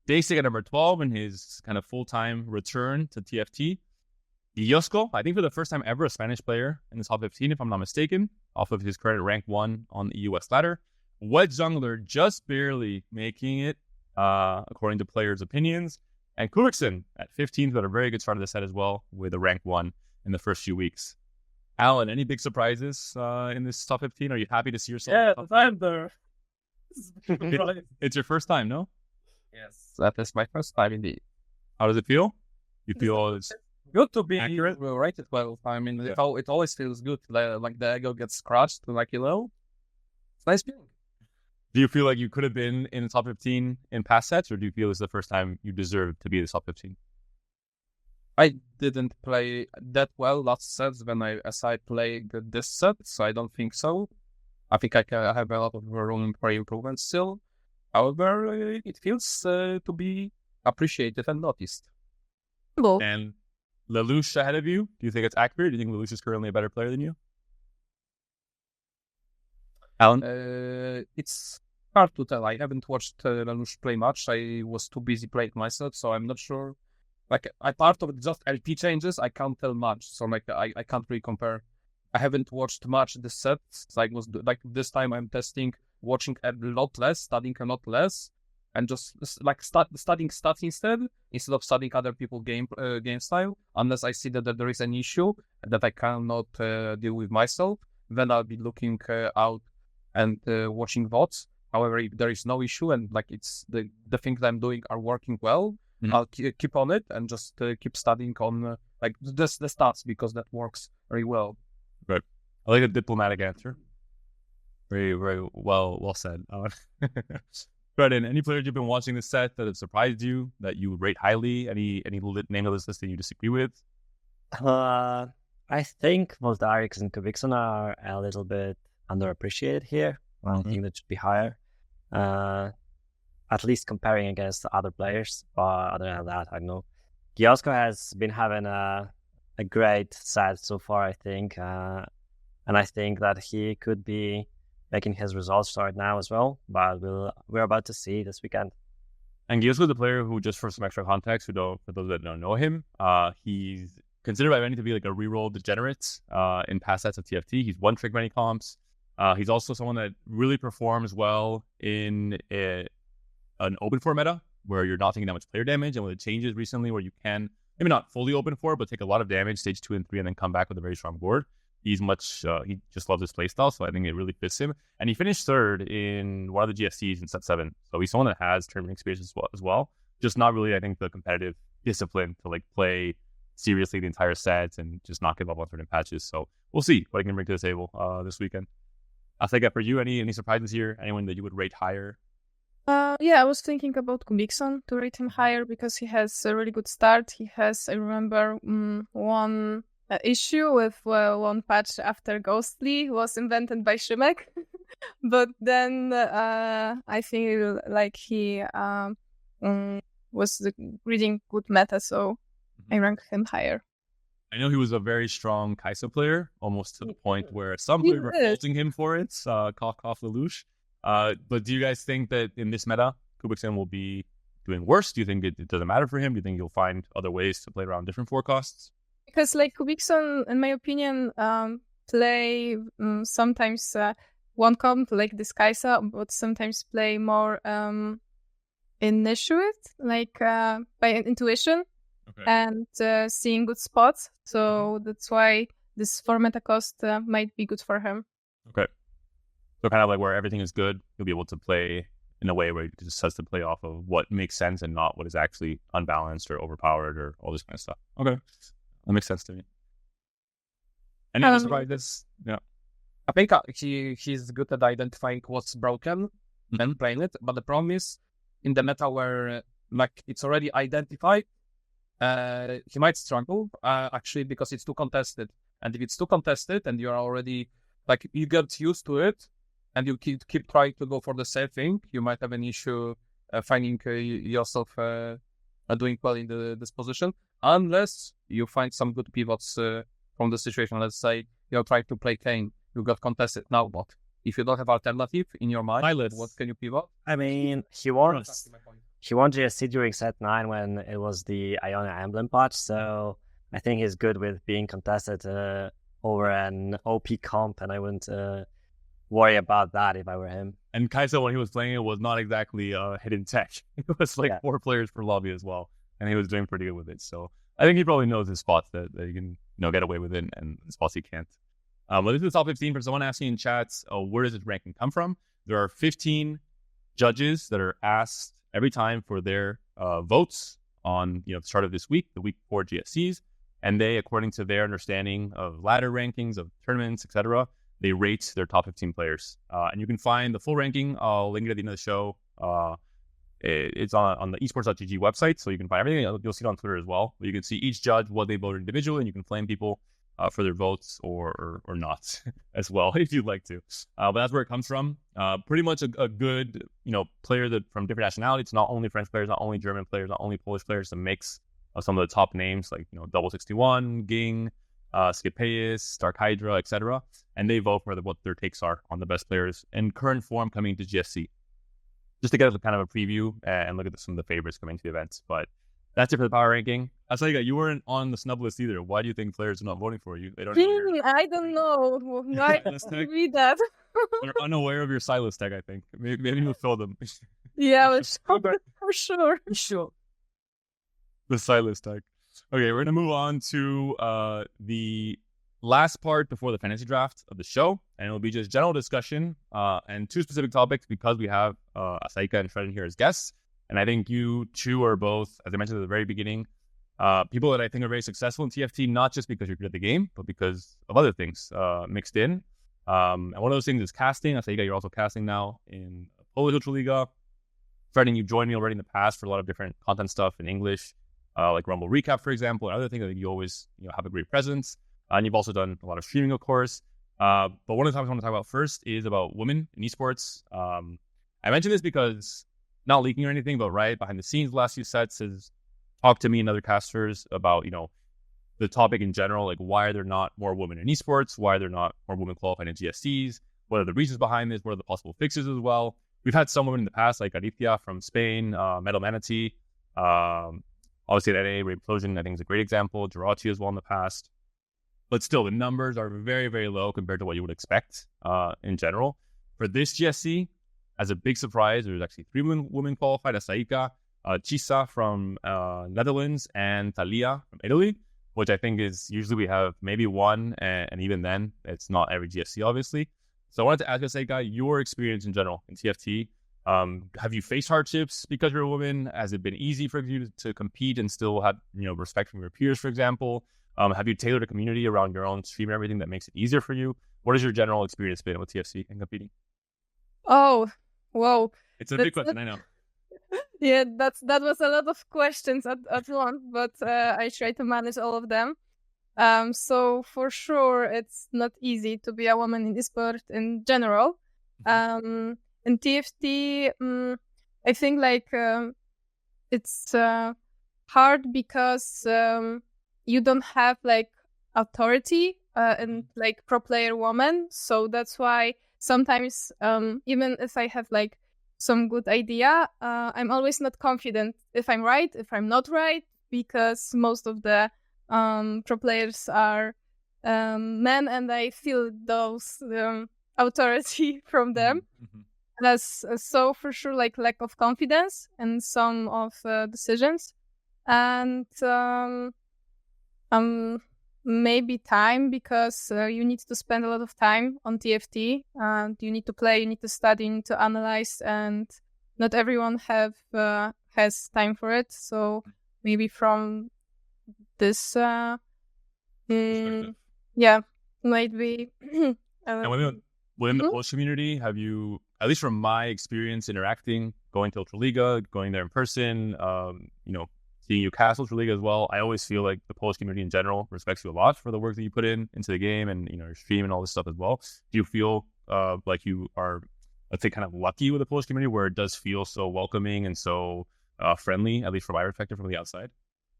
Daysig at number 12 in his kind of full-time return to TFT. Yosko, I think for the first time ever, a Spanish player in the top 15, if I'm not mistaken, off of his current rank 1 on the US ladder. Wedge Jungler just barely making it, according to players' opinions. And Kuriksen at 15th got a very good start of the set as well, with a rank 1 in the first few weeks. Alan, any big surprises in this top 15? Are you happy to see yourself? Yeah, I'm there. It's your first time, no? Yes, that is my first time indeed. How does it feel? You feel it's good to be accurate? Rated well. I mean, it always feels good. Like the ego gets crushed, it's nice feeling. Do you feel like you could have been in the top 15 in past sets, or do you feel it's the first time you deserve to be in the top 15? I didn't play that well last sets when I played this set, so I don't think so. I think I have a lot of room for improvement still. However, it feels to be appreciated and noticed. Both. And Lelouch ahead of you. Do you think it's accurate? Do you think Lelouch is currently a better player than you? Alan? It's hard to tell. I haven't watched Lelouch play much. I was too busy playing myself, so I'm not sure. Like, I part of just LP changes, I can't tell much. So, like, I can't really compare. I haven't watched much this set. Like, this time I'm testing, watching a lot less, studying a lot less, and just like studying stats instead of studying other people's game style. Unless I see that there is an issue that I cannot deal with myself, then I'll be looking out and watching VODs. However, if there is no issue and like it's the things I'm doing are working well, I'll keep on it and just keep studying on like the stats because that works very well. Right. I like a diplomatic answer. Very, very well said. Shreddin, any players you've been watching this set that have surprised you, that you would rate highly? Any name of this list that you disagree with? I think Voldarix and Kubikson are a little bit underappreciated here. I think that should be higher. At least comparing against other players. But other than that, I don't know. Giosko has been having a great set so far, I think. And I think that he could be making his results right now as well. But we're about to see this weekend. And Giosko is a player who, just for some extra context, for those that don't know him, he's considered by many to be like a reroll degenerate in past sets of TFT. He's one-trick many comps. He's also someone that really performs well in an open 4 meta where you're not taking that much player damage, and with the changes recently where you can maybe not fully open 4 but take a lot of damage stage 2 and 3 and then come back with a very strong board. He just loves his playstyle, so I think it really fits him. And he finished third in one of the GSCs in set 7, so he's someone that has tournament experience as well. Just not really, I think, the competitive discipline to like play seriously the entire set and just not give up on certain patches. So we'll see what he can bring to the table this weekend. Asaika, for you, any surprises here? Anyone that you would rate higher? Yeah, I was thinking about Kubikson to rate him higher because he has a really good start. He has, I remember, one issue with one patch after Ghostly was invented by Szymek. But then I feel like he was reading good meta, so I rank him higher. I know he was a very strong Kai'Sa player, almost to the point where some players were faulting him for it, cough Lelouch. But do you guys think that in this meta, Kubikson will be doing worse? Do you think it doesn't matter for him? Do you think you'll find other ways to play around different forecasts? Because like Kubikson, in my opinion, play sometimes one comp like this Kai'Sa, but sometimes play more initiate, like by intuition. Okay. And seeing good spots. So that's why this 4 meta cost might be good for him. Okay. So kind of like where everything is good, you'll be able to play in a way where it just has to play off of what makes sense and not what is actually unbalanced or overpowered or all this kind of stuff. Okay. That makes sense to me. Any other surprises? Yeah. I think he's good at identifying what's broken and playing it. But the problem is, in the meta where like it's already identified, he might struggle actually because it's too contested. And if it's too contested and you're already like you get used to it and you keep trying to go for the same thing, you might have an issue finding yourself doing well in this position, unless you find some good pivots from the situation. Let's say you're trying to play Kane, you got contested. Now what? If you don't have alternative in your mind, what can you pivot? I mean, he won GSC during set 9 when it was the Iona emblem patch, so I think he's good with being contested over an OP comp, and I wouldn't worry about that if I were him. And Kai'Sa, when he was playing it, was not exactly hidden tech. It was like 4 players per lobby as well, and he was doing pretty good with it. So I think he probably knows his spots that he can get away with it, and the spots he can't. But this is the top 15. For someone asking in chats, where does this ranking come from? There are 15 judges that are asked every time for their votes on the start of this week, the week before GSCs, and they, according to their understanding of ladder rankings of tournaments, etc., they rate their top 15 players. And you can find the full ranking. I'll link it at the end of the show. It's on the esports.gg website, so you can find everything. You'll see it on Twitter as well. But you can see each judge, what they voted individually, and you can flame people for their votes or not as well, if you'd like to. But that's where it comes from. Pretty much a good player that from different nationalities. It's not only French players, not only German players, not only Polish players. It's a mix of some of the top names like, Double 61, Ging, Scipeus, Dark Hydra, etc. And they vote for what their takes are on the best players in current form coming to GSC. Just to get a kind of a preview and look at some of the favorites coming to the events. But that's it for the power ranking. Asaika, you weren't on the snub list either. Why do you think players are not voting for you? They don't know I don't know. Why read that? They're unaware of your Silas tag, I think. Maybe you'll fill them. Yeah, for sure. The Silas tag. Okay, we're going to move on to the last part before the fantasy draft of the show, and it'll be just general discussion and two specific topics because we have Asaika and Shreddin here as guests. And I think you two are both, as I mentioned at the very beginning, people that I think are very successful in TFT, not just because you're good at the game, but because of other things mixed in. And one of those things is casting. Asaika, you're also casting now in Polish Ultraliga. Shreddin, you've joined me already in the past for a lot of different content stuff in English, like Rumble Recap, for example, and other things. I think you always have a great presence. And you've also done a lot of streaming, of course. But one of the topics I want to talk about first is about women in esports. I mentioned this because, not leaking or anything, but right behind the scenes, the last few sets has talked to me and other casters about, the topic in general, like why are there not more women in esports? Why are there not more women qualified in GSCs? What are the reasons behind this? What are the possible fixes as well? We've had some women in the past, like Aditya from Spain, Metal Manatee, obviously at NA, Ray Implosion, I think is a great example. Jirachi as well in the past. But still, the numbers are very, very low compared to what you would expect in general. For this GSC, as a big surprise, there's actually 3 women qualified: Asaika, Chisa from Netherlands, and Thalia from Italy, which I think is usually we have maybe one, and even then, it's not every GSC, obviously. So I wanted to ask Asaika, your experience in general in TFT. Have you faced hardships because you're a woman? Has it been easy for you to compete and still have respect from your peers, for example? Have you tailored a community around your own stream and everything that makes it easier for you? What has your general experience been with TFC and competing? Oh, whoa. It's a big question, I know. Yeah, that was a lot of questions at once, but I try to manage all of them. So for sure, it's not easy to be a woman in esports in general. In TFT, I think it's hard because you don't have authority and pro player woman. So that's why sometimes even if I have some good idea, I'm always not confident if I'm right, if I'm not right, because most of the pro players are men, and I feel those authority from them. That's so for sure lack of confidence in some of decisions, and maybe time, because you need to spend a lot of time on TFT, and you need to play, you need to study, you need to analyze, and not everyone has time for it. So maybe from this maybe and within the Polish community, have you, at least from my experience interacting, going to Ultraliga, going there in person, seeing you cast Ultraliga as well, I always feel like the Polish community in general respects you a lot for the work that you put into the game and your stream and all this stuff as well. Do you feel like you are, let's say, kind of lucky with the Polish community where it does feel so welcoming and so friendly, at least from my perspective from the outside?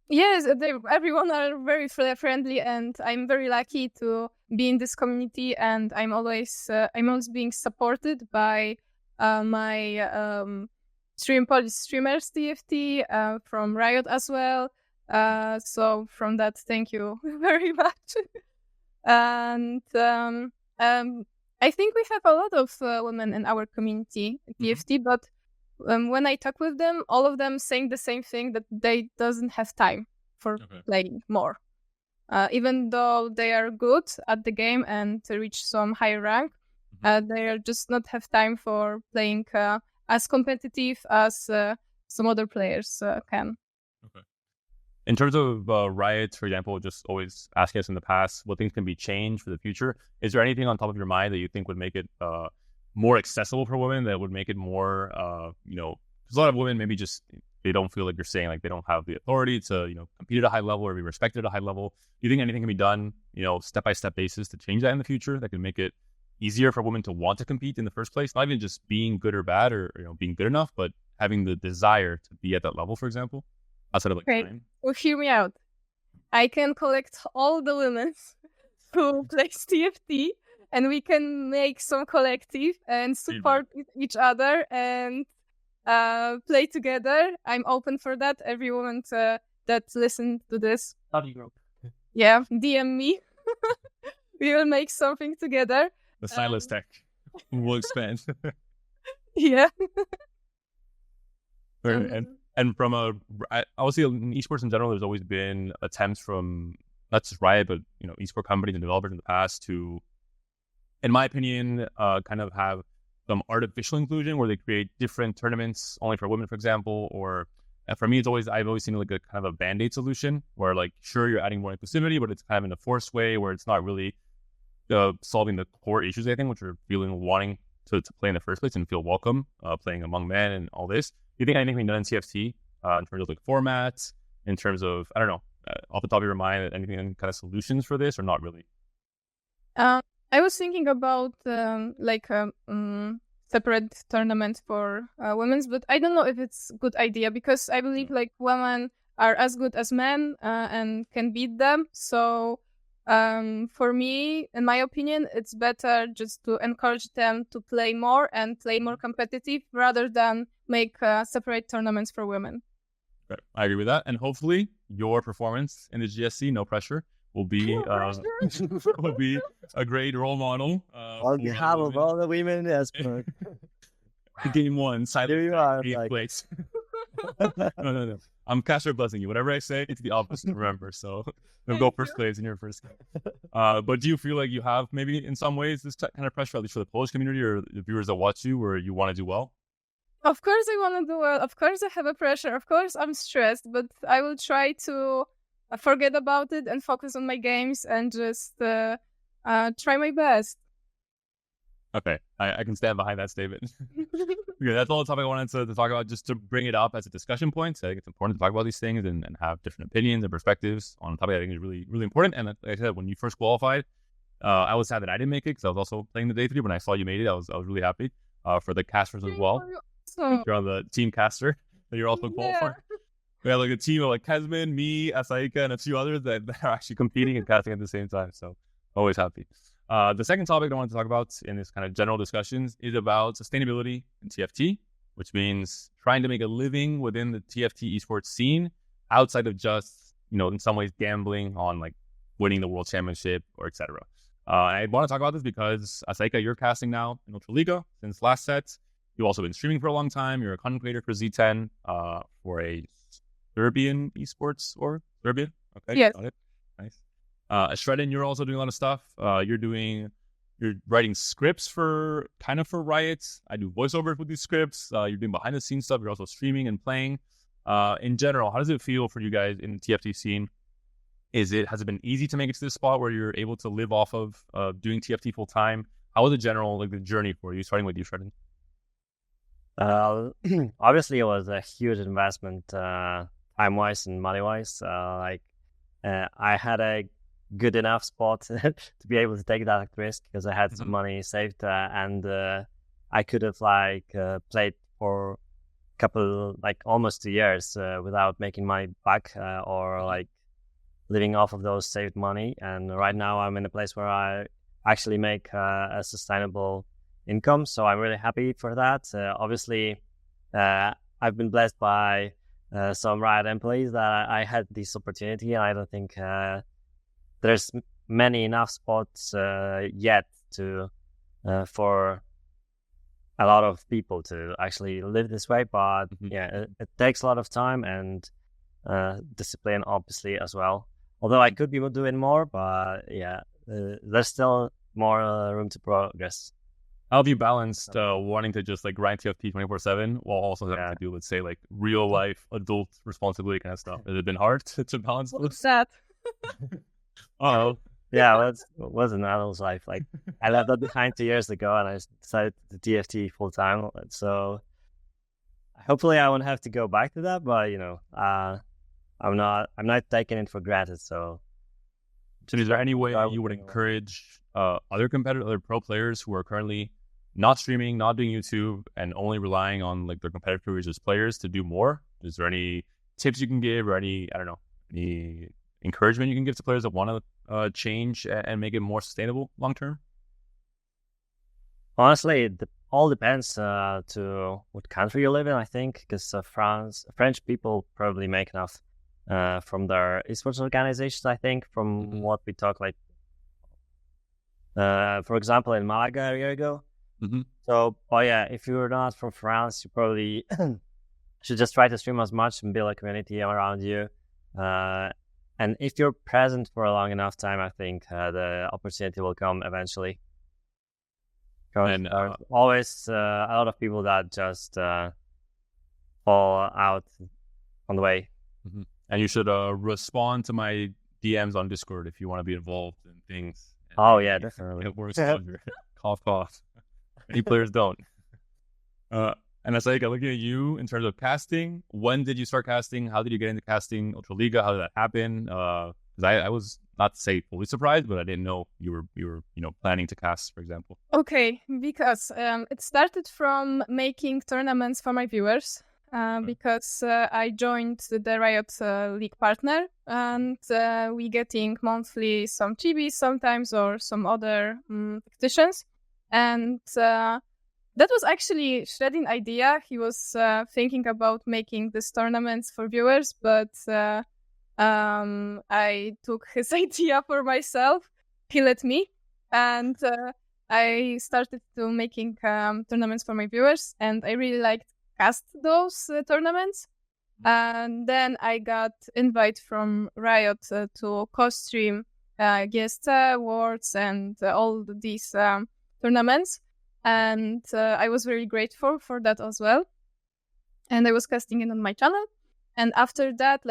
Yes, everyone are very friendly, and I'm very lucky to be in this community. And I'm always being supported by my Polish streamers TFT from Riot as well. So from that, thank you very much. And I think we have a lot of women in our community TFT, but when I talk with them, all of them saying the same thing, that they doesn't have time for playing more. Even though they are good at the game and to reach some higher rank, they are just not have time for playing as competitive as some other players can. Okay. In terms of Riot, for example, just always asking us in the past what things can be changed for the future. Is there anything on top of your mind that you think would make it more accessible for women, that would make it more, because a lot of women maybe just, they don't feel like you're saying, like they don't have the authority to, compete at a high level or be respected at a high level. Do you think anything can be done, step-by-step basis to change that in the future that can make it easier for women to want to compete in the first place? Not even just being good or bad or, being good enough, but having the desire to be at that level, for example? outside of like Okay. time? Well, hear me out. I can collect all the women who plays TFT, and we can make some collective and support each other and play together. I'm open for that. Every woman that listen to this, Study group. yeah, DM me. We will make something together. The stylist tech will expand. Yeah. And from obviously in esports in general, there's always been attempts from not just Riot, but esport companies and developers in the past to, in my opinion, kind of have some artificial inclusion where they create different tournaments only for women, for example. Or for me, I've always seen like a kind of a band-aid solution where like sure you're adding more inclusivity, but it's kind of in a forced way where it's not really solving the core issues, I think, which are wanting to play in the first place and feel welcome playing among men and all this. Do you think anything being done in TFT in terms of like formats, in terms of, I don't know, off the top of your mind, anything kind of solutions for this or not really? I was thinking about separate tournament for women's, but I don't know if it's a good idea because I believe like women are as good as men and can beat them. So for me, in my opinion, it's better just to encourage them to play more and play more competitive rather than make separate tournaments for women. Right. I agree with that. And hopefully your performance in the GSC, no pressure, will be will be a great role model. On behalf of all the women, yes. Game 1, Here you are, eighth place. No. I'm Castro blessing you. Whatever I say, it's the opposite, remember. So they'll go first place in your first game. But do you feel like you have maybe in some ways this kind of pressure, at least for the Polish community or the viewers that watch you, where you want to do well? Of course I want to do well. Of course I have a pressure. Of course I'm stressed, but I will try to forget about it and focus on my games and just try my best. Okay, I can stand behind that statement. Okay, that's all the topic I wanted to talk about, just to bring it up as a discussion point. So I think it's important to talk about these things and have different opinions and perspectives on a topic I think is really, really important. And like I said, when you first qualified, I was sad that I didn't make it because I was also playing the day 3. When I saw you made it, I was really happy for the casters as well. You're on the team caster that you're also qualified. We had like a team of like Kesman, me, Asaika, and a few others that are actually competing and casting at the same time. So always happy. The second topic I wanted to talk about in this kind of general discussions is about sustainability in TFT, which means trying to make a living within the TFT esports scene outside of just, in some ways gambling on like winning the world championship or etc. I want to talk about this because Asaika, you're casting now in Ultraliga since last set. You've also been streaming for a long time. You're a content creator for Z10 for a Serbian esports or Serbian. Okay, yes. Got it. Nice. Shreddin, you're also doing a lot of stuff. You're writing scripts for Riot. I do voiceovers with these scripts. You're doing behind the scenes stuff. You're also streaming and playing. In general, how does it feel for you guys in the TFT scene? Has it been easy to make it to this spot where you're able to live off of doing TFT full time? How was the general the journey for you? Starting with you, Shreddin. Obviously, it was a huge investment, time-wise and money-wise. I had a good enough spot to be able to take that risk because I had some money saved, and I could have played for a couple, almost 2 years without making money back or living off of those saved money. And right now, I'm in a place where I actually make a sustainable income, so I'm really happy for that. Obviously, I've been blessed by some Riot employees that I had this opportunity, and I don't think there's many enough spots yet to for a lot of people to actually live this way. But yeah, it takes a lot of time and discipline, obviously, as well. Although I could be doing more, but yeah, there's still more room to progress. How have you balanced wanting to just grind TFT 24/7 while also having to do, let's say, real life adult responsibility kind of stuff? Has it been hard to balance those? What's that? Oh, yeah, it was an adult life. I left that behind 2 years ago, and I decided to TFT full time. So hopefully, I won't have to go back to that. But I'm not taking it for granted. So is there any way you would encourage other pro players who are currently not streaming, not doing YouTube, and only relying on their competitive careers as players to do more? Is there any tips you can give, or any any encouragement you can give to players that want to change and make it more sustainable long term? Honestly, it all depends to what country you live in, I think, because French people probably make enough from their esports organizations, I think, from what we talk, like, for example, in Malaga a year ago. So, if you're not from France, you probably should just try to stream as much and build a community around you. And if you're present for a long enough time, I think the opportunity will come eventually. And there's always a lot of people that just fall out on the way. And you should respond to my DMs on Discord if you want to be involved in things. Oh, yeah, definitely. It works. Cough, cough. Many players don't. And Asaika, looking at you in terms of casting, when did you start casting? How did you get into casting Ultraliga? How did that happen? Because I was, not to say fully surprised, but I didn't know you were planning to cast, for example. Okay, because it started from making tournaments for my viewers. Because I joined the Riot League partner, and we getting monthly some chibis sometimes or some other competitions. And that was actually Shreddin's idea. He was thinking about making these tournaments for viewers, but I took his idea for myself. He let me, and I started to making tournaments for my viewers, and I really liked cast those tournaments. And then I got invite from Riot to co-stream GSC, Worlds, and all these tournaments. And I was very grateful for that as well. And I was casting it on my channel. And after that,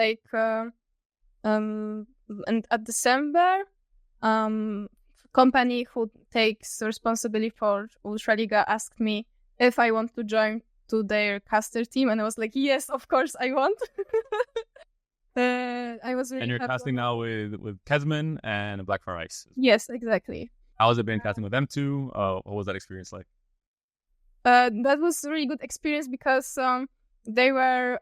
and at December, company who takes responsibility for Ultraliga asked me if I want to join to their caster team, and I was like, yes, of course I want. I was really And you're happy. casting now with Kezman and Blackfire Ice. Yes, exactly. How has it been casting with them two? What was that experience like? That was a really good experience because they were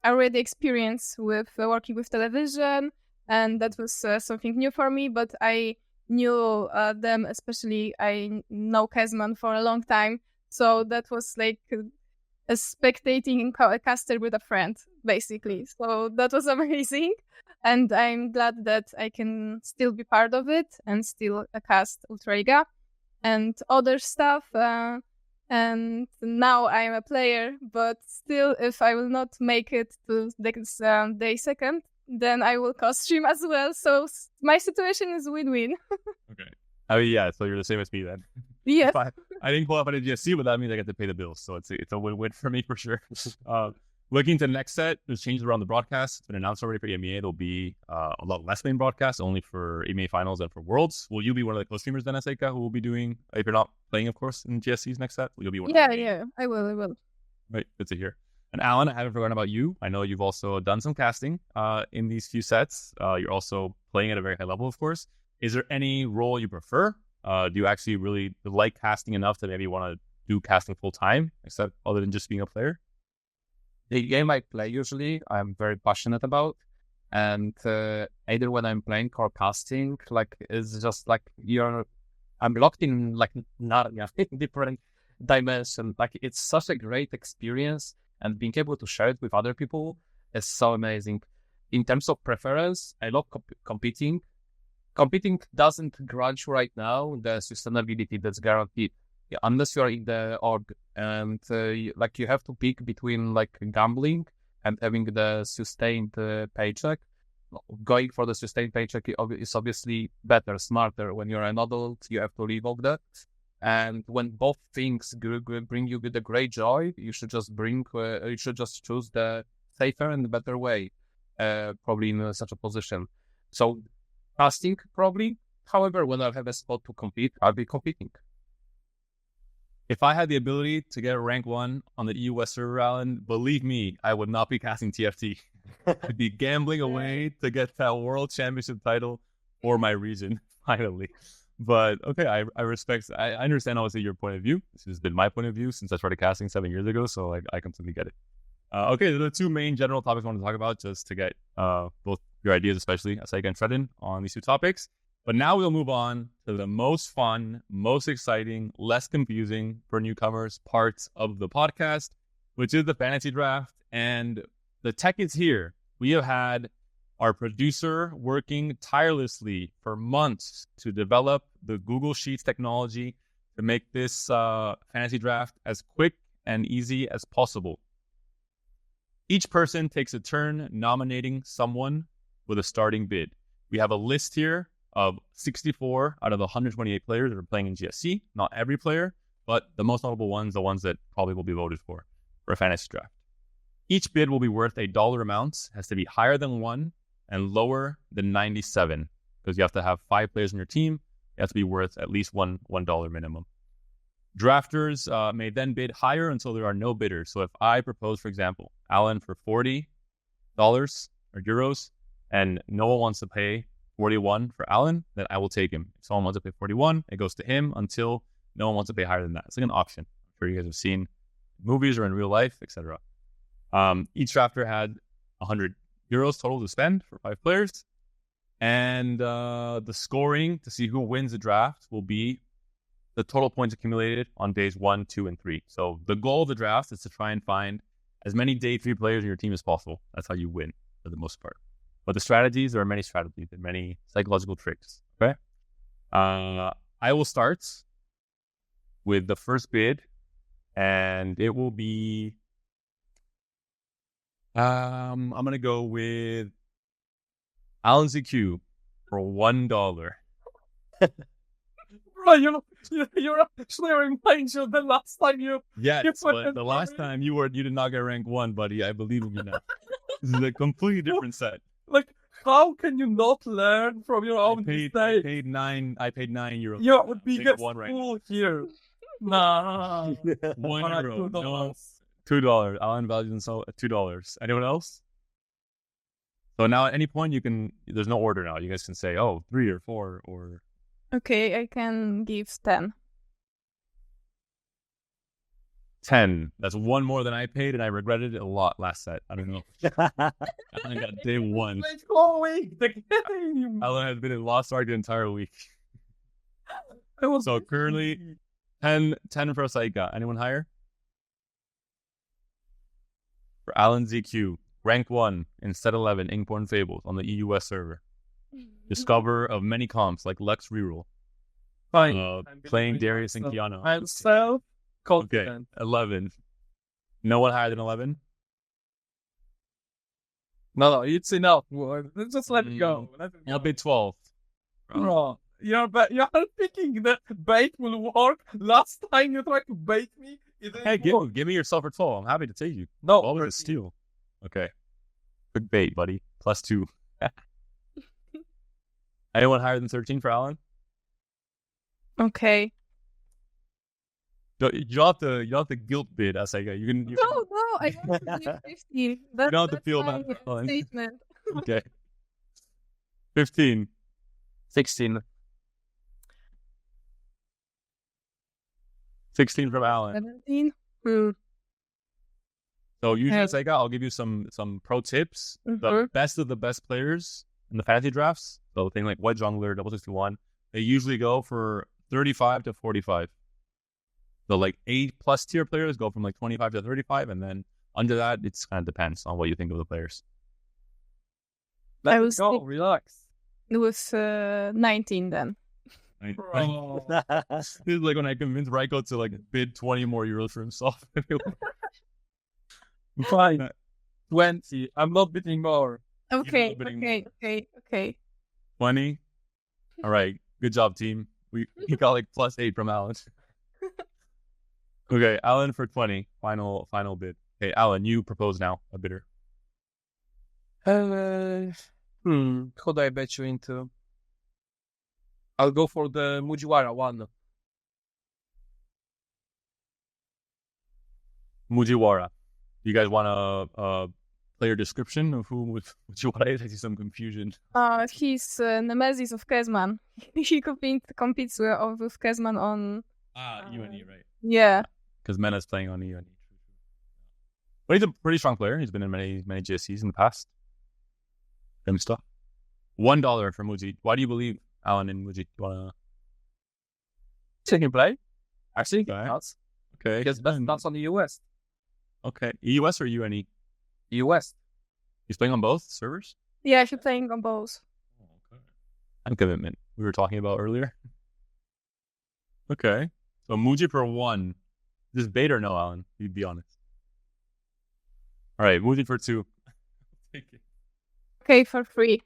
already experienced with working with television, and that was something new for me, but I knew them, especially I know Kezman for a long time. So that was like a spectating a caster with a friend, basically. So that was amazing. And I'm glad that I can still be part of it and still cast Ultraliga and other stuff. And now I'm a player, but still, if I will not make it to the day second, then I will co-stream as well. So my situation is win-win. Okay. Oh yeah, so you're the same as me then. Yes. I didn't qualify to GSC, but that means I get to pay the bills. So it's a win-win for me for sure. Looking to the next set, there's changes around the broadcast. It's been announced already for EMEA. There'll be a lot less main broadcasts, only for EMEA finals and for Worlds. Will you be one of the co-streamers then, Asaika, who will be doing, if you're not playing, of course, in GSC's next set? Will you be one of them? Yeah, I will. Right, good to hear. And Alan, I haven't forgotten about you. I know you've also done some casting in these few sets. You're also playing at a very high level, of course. Is there any role you prefer? Do you actually really like casting enough to maybe want to do casting full time, except other than just being a player? The game I play usually, I'm very passionate about, and either when I'm playing or casting, like it's just like I'm locked in like Narnia, different dimension. Like it's such a great experience, and being able to share it with other people is so amazing. In terms of preference, I love competing. Competing doesn't grudge right now the sustainability that's guaranteed, unless you are in the org, and like you have to pick between like gambling and having the sustained paycheck. Going for the sustained paycheck is obviously better, smarter. When you're an adult, you have to live off that. And when both things bring you the great joy, you should just choose the safer and better way, probably in such a position. So casting probably. However, when I have a spot to compete, I'll be competing. If I had the ability to get a rank 1 on the EU West server, Alan, believe me, I would not be casting TFT. I'd be gambling away to get that World Championship title for my region, finally. But okay, I understand obviously your point of view. This has been my point of view since I started casting 7 years ago, so I completely get it. Okay, the two main general topics I want to talk about, just to get both your ideas, especially Asaika and Shreddin, on these two topics. But now we'll move on to the most fun, most exciting, less confusing for newcomers parts of the podcast, which is the fantasy draft. And the tech is here. We have had our producer working tirelessly for months to develop the Google Sheets technology to make this fantasy draft as quick and easy as possible. Each person takes a turn nominating someone with a starting bid. We have a list here of 64 out of the 128 players that are playing in GSC. Not every player, but the most notable ones, the ones that probably will be voted for a fantasy draft. Each bid will be worth a dollar amount, has to be higher than 1 and lower than 97, because you have to have 5 players in your team. It has to be worth at least $1 minimum. Drafters may then bid higher until there are no bidders. So if I propose, for example, Alan for $40 or euros, and no one wants to pay 41 for Alan, then I will take him. If someone wants to pay 41, it goes to him until no one wants to pay higher than that. It's like an auction. I'm sure you guys have seen movies or in real life, etc. Each drafter had 100 euros total to spend for 5 players. And the scoring to see who wins the draft will be the total points accumulated on days 1, 2, and 3. So the goal of the draft is to try and find as many day 3 players in your team as possible. That's how you win for the most part. But the strategies, there are many strategies and many psychological tricks. Okay. I will start with the first bid, and it will be I'm gonna go with Alanzq for $1. Bro, you're actually reminding you the last time you... Yes, you but the last time you did not get rank 1, buddy. I believe in you now. This is a completely different set. Like, how can you not learn from your own I mistake? paid 9 euros. You would be Take get one right full here. Nah. €1. $2. No, $2. Alan values himself at $2. Anyone else? So now at any point there's no order now. You guys can say, 3 or 4 or... Okay, I can give 10. 10. That's 1 more than I paid, and I regretted it a lot last set. I don't know. I got day 1. Let's go away the game. Alan has been in Lost Ark the entire week. So So currently 10 for Asaika. Anyone higher? For Alanzq, rank 1 in set 11, Inkborn Fables on the EUS server. Discoverer of many comps like Lux Reroll. fine. Playing Darius and Kiana. I'm self-confident. Okay, 11. No one higher than 11? No, it's enough. Just let it go. Let it go. I'll bid 12. Bro, you're thinking that bait will work. Last time you tried to bait me, it didn't Hey, work. give me yourself for 12. I'm happy to take you. No, 12 is a 13. steal. Okay. Quick bait, buddy. +2. Anyone higher than 13 for Alan? Okay. You don't have to guilt bid, Asaika. You can. No, I want to give 15. That's, don't have to that's feel my bad, Alan. statement. Okay. 15. 16. 16 from Alan. 17. So usually, Yeah. Asaika, I'll give you some pro tips. The Mhm. best of the best players in the fantasy drafts, so thing like White Jungler, Double 61, they usually go for 35 to 45. The like A+ tier players go from like 25 to 35, and then under that, it's kind of depends on what you think of the players. Let I it was go. think- Relax. It was 19 then. Right? Bro. This is like when I convinced Raiko to like bid 20 more euros for himself. Fine. 20. I'm not bidding more. Okay, bidding okay. 20. All right. Good job, team. We got like +8 from Alan. Okay, Alan for 20. Final bid. Okay, Alan, you propose now a bidder. Who do I bet you into? I'll go for the Mujiwara one. Mujiwara. Do you guys want a player description of who Mujiwara is? I see some confusion. He's Nemesis of Kezman. He competes with Kezman on... UNE, right? Yeah. Because Mena's playing on UNE. But he's a pretty strong player. He's been in many GSCs in the past. Good stuff. $1 for Muji. Why do you believe Alan and Muji? You wanna? Can play? Actually, Okay. nuts. Okay. Because best nuts on the US. Okay. EUS or UNE? US. He's playing on both servers. Yeah, she's playing on both. Okay. And commitment we were talking about earlier. Okay. So Muji for 1. Is this bait or no, Alan? You'd be honest. All right, Muji for 2. Take it. Okay, for free.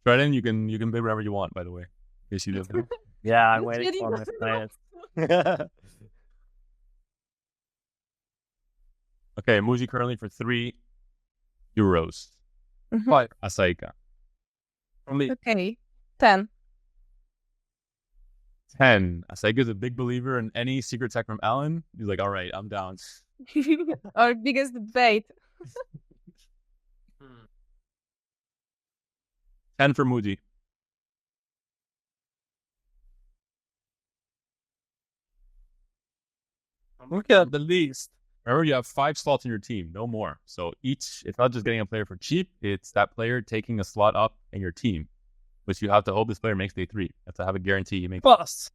Shreddin, you can bid whatever you want, by the way. In case you didn't know. Yeah, I'm waiting for my players. Okay, Muji currently for €3. Mhm. 5. Asaika. From me. Okay, 10. 10. Asaika's a big believer in any secret tech from Alan. He's like, all right, I'm down. Our biggest debate. 10 for Muji. Look at the list. Remember, you have 5 slots in your team, no more. So it's not just getting a player for cheap, it's that player taking a slot up in your team, which you have to hope this player makes day 3. You have to have a guarantee you make Bust.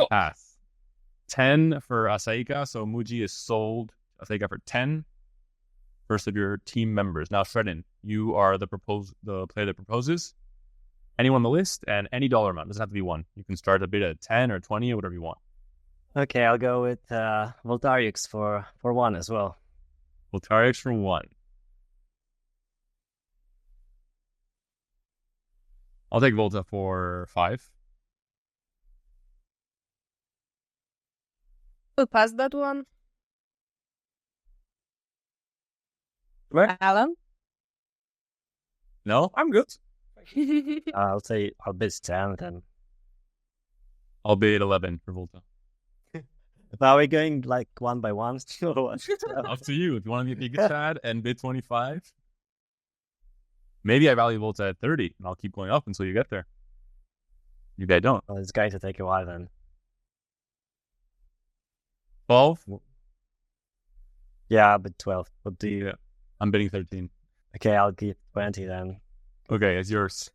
pass. 10 for Asaika, so Muji is sold Asaika for 10. First of your team members. Now, Shreddin, you are the player that proposes. Anyone on the list and any dollar amount. Doesn't have to be 1. You can start a bid at 10 or 20 or whatever you want. Okay, I'll go with Voltarius for 1 as well. Voltarius for 1. I'll take Volta for 5. We'll pass that one. Where? Alan? No? I'm good. I'll bid 10 then. I'll bid 11 for Volta. But are we going like one by one? Or what? Up to you. If you want to be a good Chad and bid 25, maybe I value Volta at 30 and I'll keep going up until you get there. You guys don't. Well, it's going to take a while then. 12? Yeah, I'll bid 12. What do you? Yeah. I'm bidding 13. Okay, I'll give 20 then. Okay, it's yours.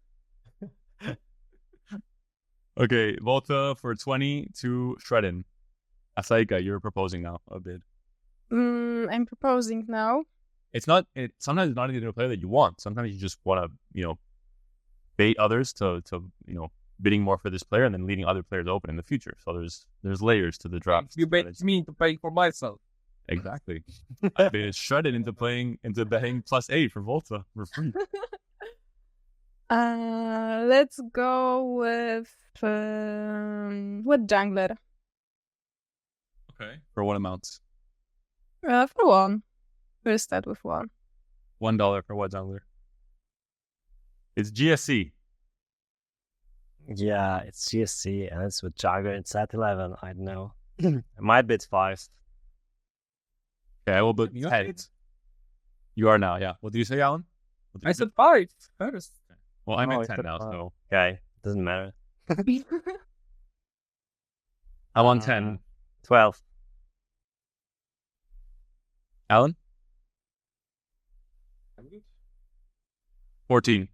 Okay, Volta for 20 to Shreddin. Asaika, you're proposing now a bid. I'm proposing now. Sometimes it's not even a player that you want. Sometimes you just want to, bait others to bidding more for this player and then leaving other players open in the future. So there's layers to the draft. You bait me to pay for myself. Exactly. I baited Shreddin into betting +8 for Volta for free. Let's go with jungler. Okay. For what amount? For 1. We'll start with 1. $1 for what jungler? It's GSC. Yeah, it's GSC and it's with Jagger. It's at 11. I don't know. I might bid 5. Okay, I will bid You 10. You are now, yeah. What do you say, Alan? I said 5 first. Well, I'm Oh, at I 10 said now, 5. so Okay, doesn't matter. I'm on 10. 12. Alan? 14.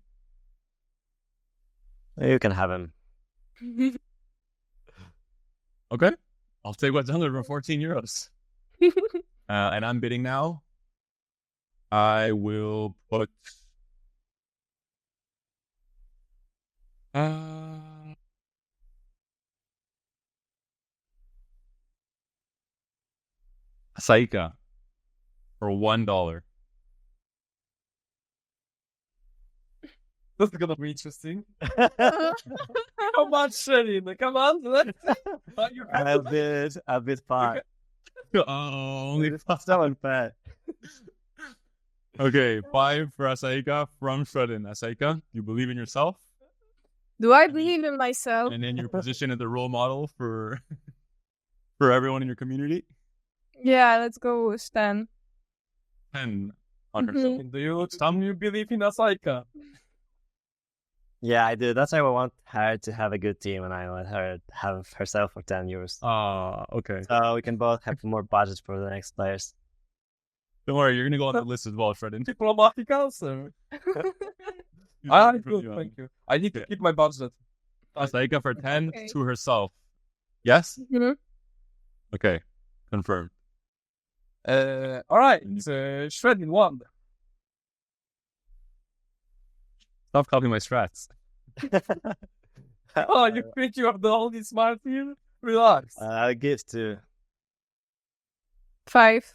You can have him. Okay. I'll take what jungler for 14 euros. And I'm bidding now. I will put Asaika for $1. This is gonna be interesting. Come on, Shreddin. Come on. I'll bid 5. Oh, only It's so unfair. Okay, 5 for Asaika from Shreddin. Asaika, you believe in yourself? Do I believe in myself? And then your position as the role model for everyone in your community? Yeah, let's go with 10. 10 on herself. Do you believe in Asaika? Yeah, I do. That's why I want her to have a good team, and I let her have herself for 10 euros. Okay. So we can both have more budget for the next players. Don't worry, you're gonna go on the list as well, Shreddin. Diplomatic answer. Good, thank you. I need to keep my budget. Asaika for 10 Okay. to herself. Yes? Mhm. Okay. Confirmed. All right. Shreddin 1. Stop copying my strats. Oh, you think you are the only smart here? Relax. I'll give to 5.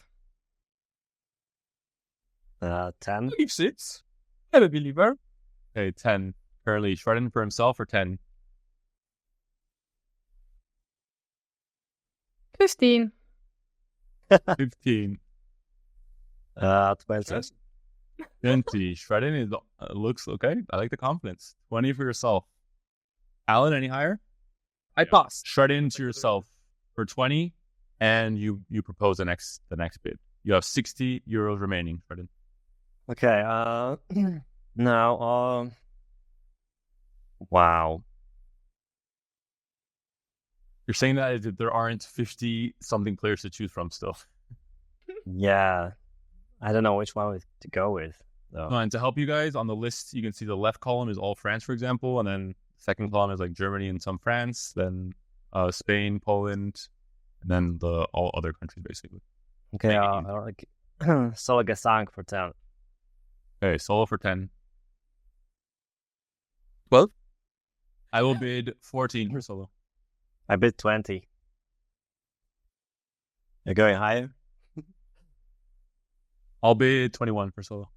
10. Give 6. I'm a believer. Okay, 10. Currently, Shreddin for himself or 10? 15. 15. 20. 20. Shreddin is looks okay. I like the confidence. 20 for yourself. Alan, any higher? I passed. Shreddin to yourself for 20, and you propose the next bid. You have 60 euros remaining, Shreddin. Okay, now, wow. You're saying that there aren't 50 something players to choose from still. Yeah, I don't know which one to go with, though. And to help you guys on the list, you can see the left column is all France, for example, and then the second column is like Germany and some France, then Spain, Poland, and then the all other countries basically. Okay, like Solo Gasang for 10. Okay, solo for 10. 12. I will bid 14 for solo. I bid 20. You're going higher? I'll bid 21 for solo.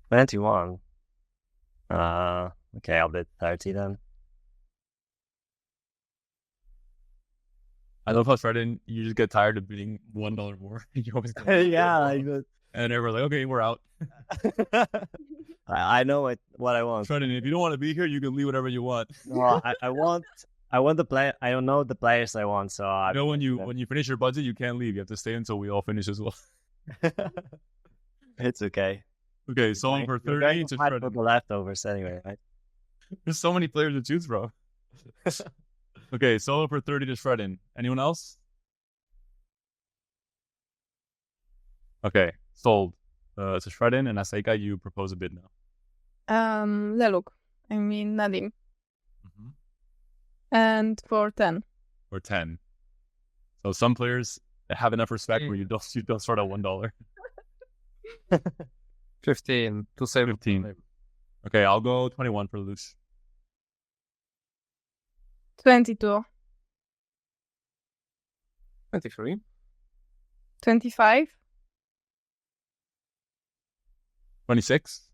21. Okay, I'll bid 30 then. I love how Shreddin, you just get tired of bidding $1 more. You always go, Yeah, like, and everyone's like, okay, we're out. I know what I want. Shreddin, if you don't want to be here, you can leave whatever you want. No, I want the play. I don't know the players I want, so I You know, when you finish your budget, you can't leave. You have to stay until we all finish as well. It's okay. Okay, solo for 30 to fight for Shreddin. the leftovers anyway, right? There's so many players to choose from. Okay, solo for 30 to Shreddin. Anyone else? Okay, sold. So Shreddin and Asaika, you propose a bid now. Leluk. I mean Nadim. Mm-hmm. And for 10. Or 10. So some players have enough respect where you don't start at $1. 15 to save 15. Okay, I'll go 21 for Lush. 22. 23. 25. 26.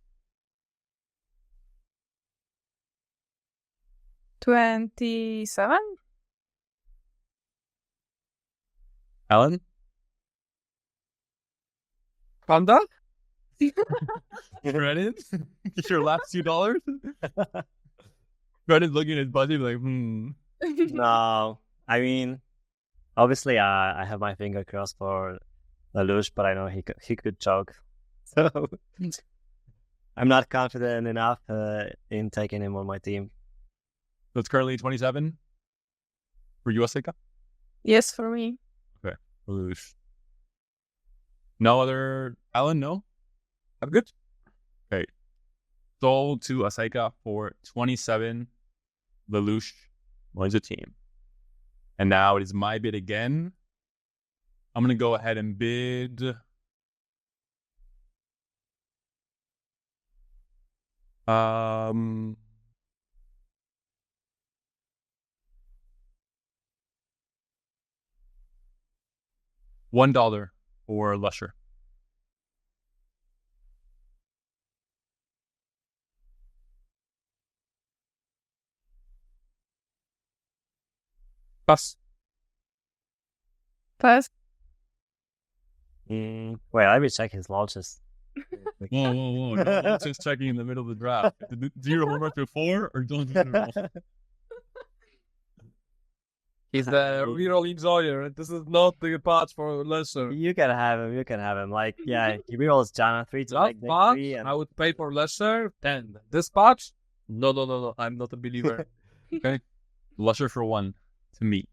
27. Alan? Panda? Shreddin? Your last $2? Shreddin's looking at his budget like, No, I mean, obviously, I have my finger crossed for Lelouch, but I know he could choke. So I'm not confident enough in taking him on my team. So it's currently 27 for you, Asaika? Yes, for me. Okay, for Lush. No other... Alan, no? I'm good. Okay. Sold to Asaika for 27. Lelouch joins the team. And now it is my bid again. I'm going to go ahead and bid... $1 for Lusher. Pass. Pass. Wait, let me check his launches. Whoa. No, just checking in the middle of the draft. Do your homework before or don't do it at all? He's the real enjoyer. This is not the patch for Lesser. You can have him. You can have him. Like, yeah, he rerolls Jana 3 to Last make deck patch, 3. And... I would pay for Lesser 10. This patch, No. I'm not a believer. Okay. Lusher for 1 to me.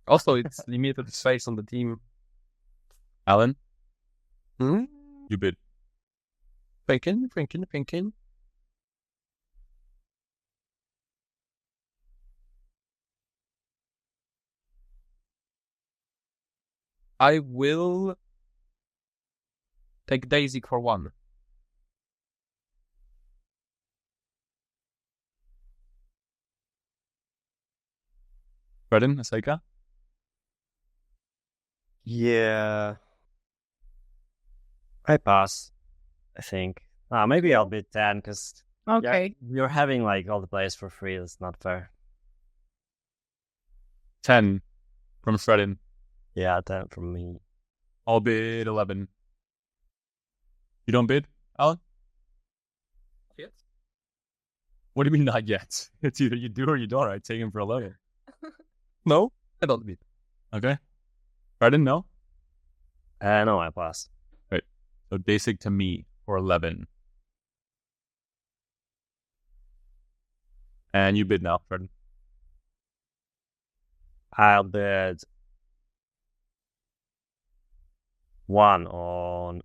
Also, it's limited space on the team. Alan, Hmm? you bid. Thinking. I will take Daisy for 1. Shreddin, Asaika? Yeah. I pass, I think. Maybe I'll bid 10 because Okay. you're having like all the players for free. That's not fair. 10 from Shreddin. Yeah, 10 from me. I'll bid 11. You don't bid, Alan? Yes. What do you mean not yet? It's either you do or you don't. Right? Take him for 11. No, I don't bid. Okay. Shreddin, no? No, I pass. So basic to me for 11. And you bid now, Shreddin. I'll bid 1 on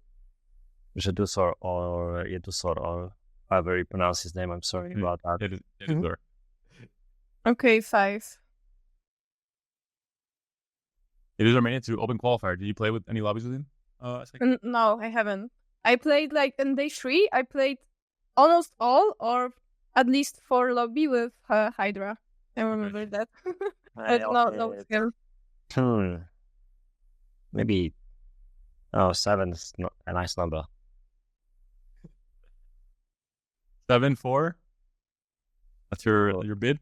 Jedusor or Jedusor or however you pronounce his name. I'm sorry about that. It is there. Okay, 5. It is remaining to open qualifier. Did you play with any lobbies with him? Asaika? No, I haven't. I played like in day 3. I played almost all, or at least 4 lobby with Hydra. I remember that. But no skill. Maybe 7 is not a nice number. 7-4. That's your bid.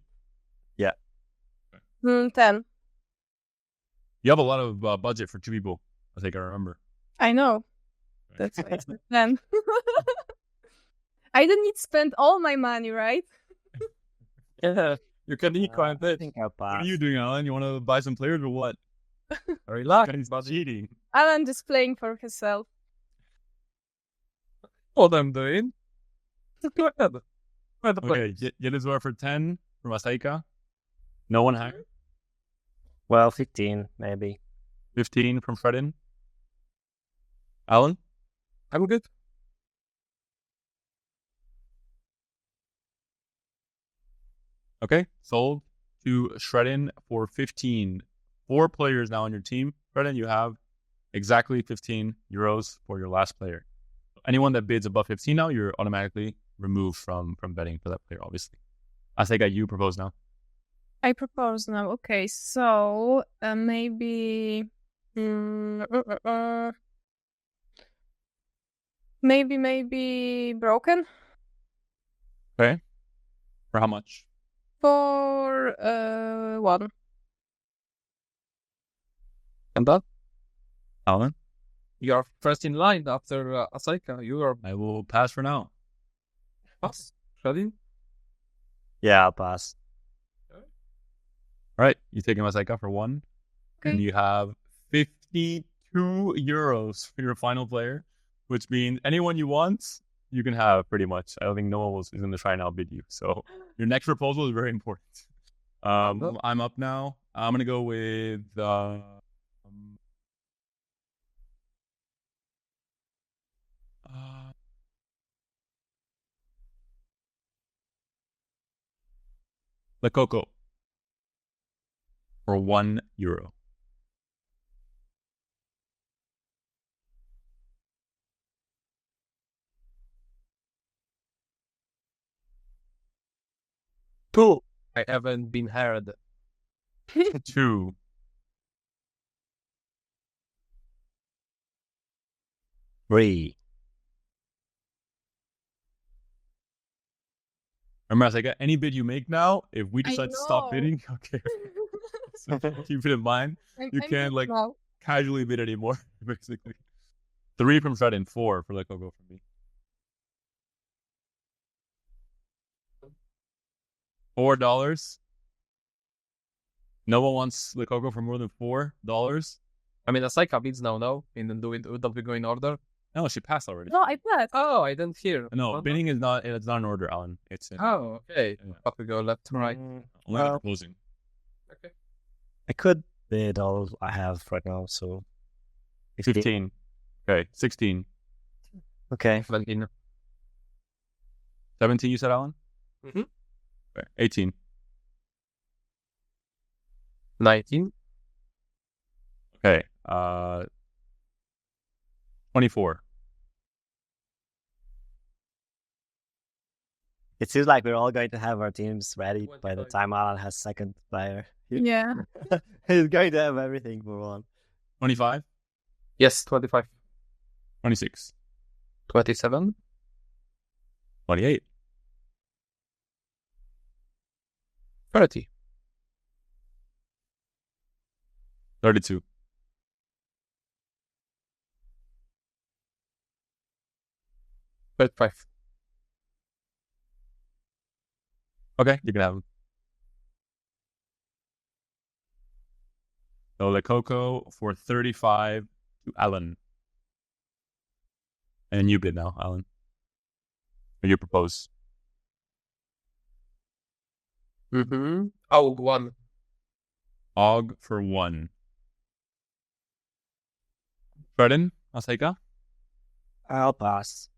10. You have a lot of budget for 2 people. I think I remember. I know. That's why I said 10. I didn't need to spend all my money, right? Yeah, you can eat quite a I bit. think I'll pass. What are you doing, Alan? You want to buy some players or what? Relax. He's cheating. Alan just playing for himself. What I'm doing? Go ahead. Okay, Yedizor for 10 from Asaika. No one higher. Well, 15 maybe. 15 from Shreddin. Alan? I'm good. Okay, sold to Shreddin for 15. 4 players now on your team. Shreddin, you have exactly 15 euros for your last player. Anyone that bids above 15 now, you're automatically removed from betting for that player, obviously. Asaika, you propose now. I propose now. Okay, so maybe maybe broken Okay. For how much? for 1. And that? Alan? You are first in line after Asaika. You are I will pass for now. pass. Shreddin? Yeah, I'll pass. All right, you take him Asaika for 1. Okay. And you have 52 euros for your final player, which means anyone you want, you can have pretty much. I don't think no one is going to try and outbid you. So your next proposal is very important. I'm up now. I'm going to go with Le Coco for 1 euro. Two. I haven't been heard. 2. Three. Remember, Asaika, any bid you make now, if we I decide to stop know. bidding, okay. So keep it in mind. You can't like now. casually bid anymore, basically. 3 from Shreddin, 4 for Le Coco from me. $4. No one wants Le Coco for more than $4. I mean, Asaika bids now, no? And then do we go in order? No, she passed already. No, I passed. Oh, I didn't hear. No, Well, bidding is not. It's not in order, Alan. It's in. Oh, okay. Yeah. Have to go left to right. Only Well, proposing. Okay. I could bid all I have right now, so 15. Okay, 16. Okay. 17. 17, you said, Alan? Mhm. Okay. 18. 19. Okay. 24. It seems like we're all going to have our teams ready by the 25. time Alan has second player. Yeah. He's going to have everything for one. 25. Yes, 25. 26. 27. 28. 30. 32. 35. Okay, you can have them. So Le Coco for 35 to Alan. And you bid now, Alan. Or you propose. Mm-hmm. Oh, 1. Og for 1. Shreddin, Asaika? I'll pass.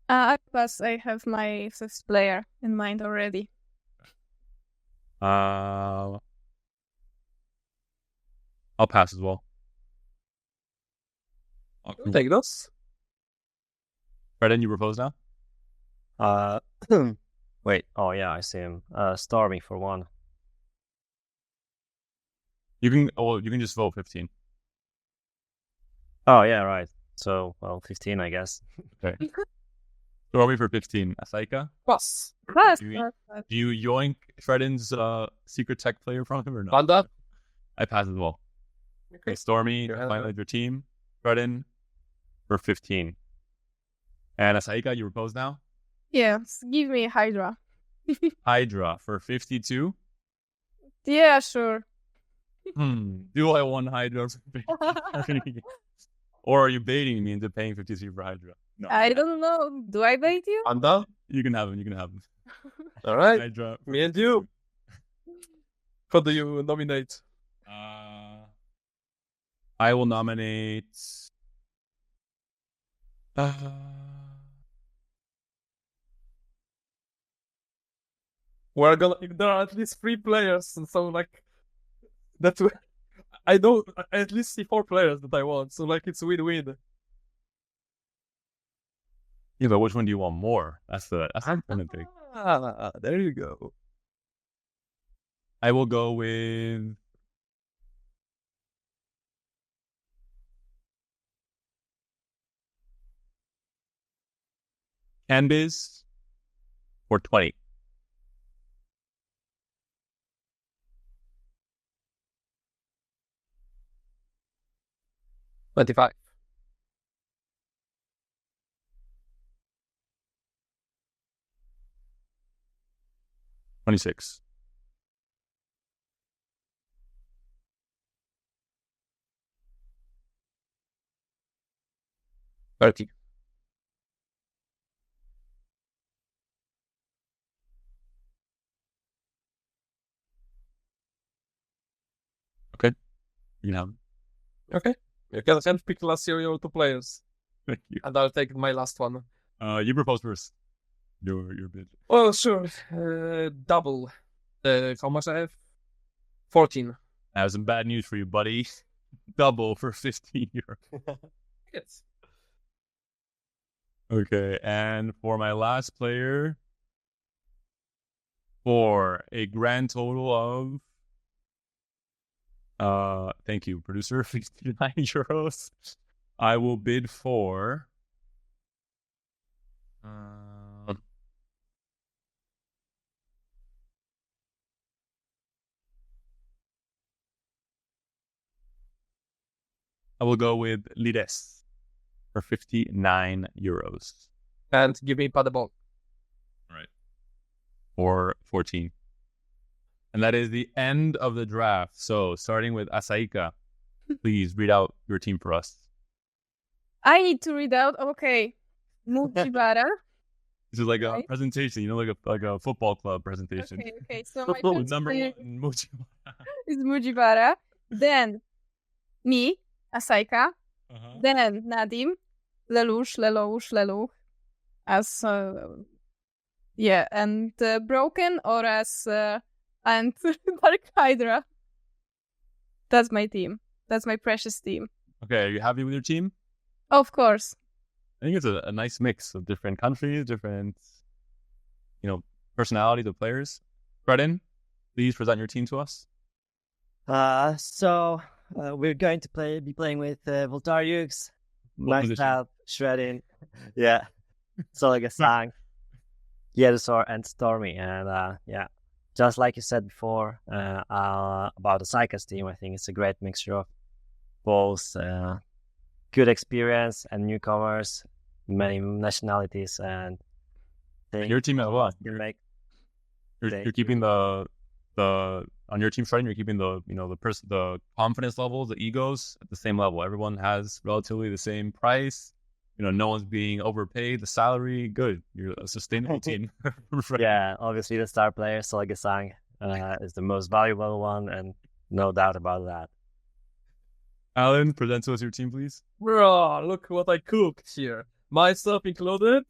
I pass. I have my fifth player in mind already. I'll pass as well. I'll take those. Shreddin, you propose now? Wait. Oh yeah, I see him. Stormy for 1. You can just vote 15. Oh yeah, right. So 15, I guess. Okay. Stormy for 15. Asaika? Pass. Pass. Do you yoink Shreddin's secret tech player from him or not? Panda. I pass as well. Okay. Okay, Stormy, Go ahead. finalize your team. Shreddin for 15. And Asaika, you propose now? Yes, give me Hydra. Hydra for 52. Yeah, sure. Do I want Hydra? Or are you baiting me into paying 53 for Hydra? No. I don't know. Do I bait you? Panda. You can have him. You can have him. All right. Hydra. Me and you. Who do you nominate? I will nominate. We're gonna. There are at least 3 players, and so like that's. I know I at least see 4 players that I want, so like it's win-win. Yeah, but which one do you want more? That's the important thing. There you go. I will go with. Canbiz for 20. $25. 26. 30. 'Em. You can have them. Okay. You can help pick last year your 2 players, Thank you. and I'll take my last one. You propose first. Your bid. Well, sure. Double. How much I have? 14. I have some bad news for you, buddy. Double for 15 euros. Yes. Okay, and for my last player, for a grand total of, thank you, producer, 59 euros, I will bid for, I will go with Lides for 59 euros. And give me Padaball. Right. Or 14. And that is the end of the draft. So starting with Asaika, please read out your team for us. I need to read out. Okay, Mujibara. This is like a Right. presentation, like a football club presentation. Okay. So my first Number player one, Mochibara. is Mujibara. Then me, Asaika. Then Nadim, Lelouch, as and Broken or as and Dark Hydra. That's my team. That's my precious team. Okay, are you happy with your team? Of course. I think it's a nice mix of different countries, different, personalities of players. Shreddin, please present your team to us. So we're going to be playing with Voltariux, myself, Shreddin, yeah, Asaika, Yedosaur, and Stormy. And just like you said before about Asaika's team, I think it's a great mixture of both good experience and newcomers, many nationalities, and your team as well. You're keeping the on your team, Shreddin, you're keeping the confidence levels, the egos at the same level. Everyone has relatively the same price. No one's being overpaid. The salary, good. You're a sustainable team. Yeah, obviously the star player, Solgasang, is the most valuable one, and no doubt about that. Alan, present to us your team, please. Bro, look what I cooked here. Myself included.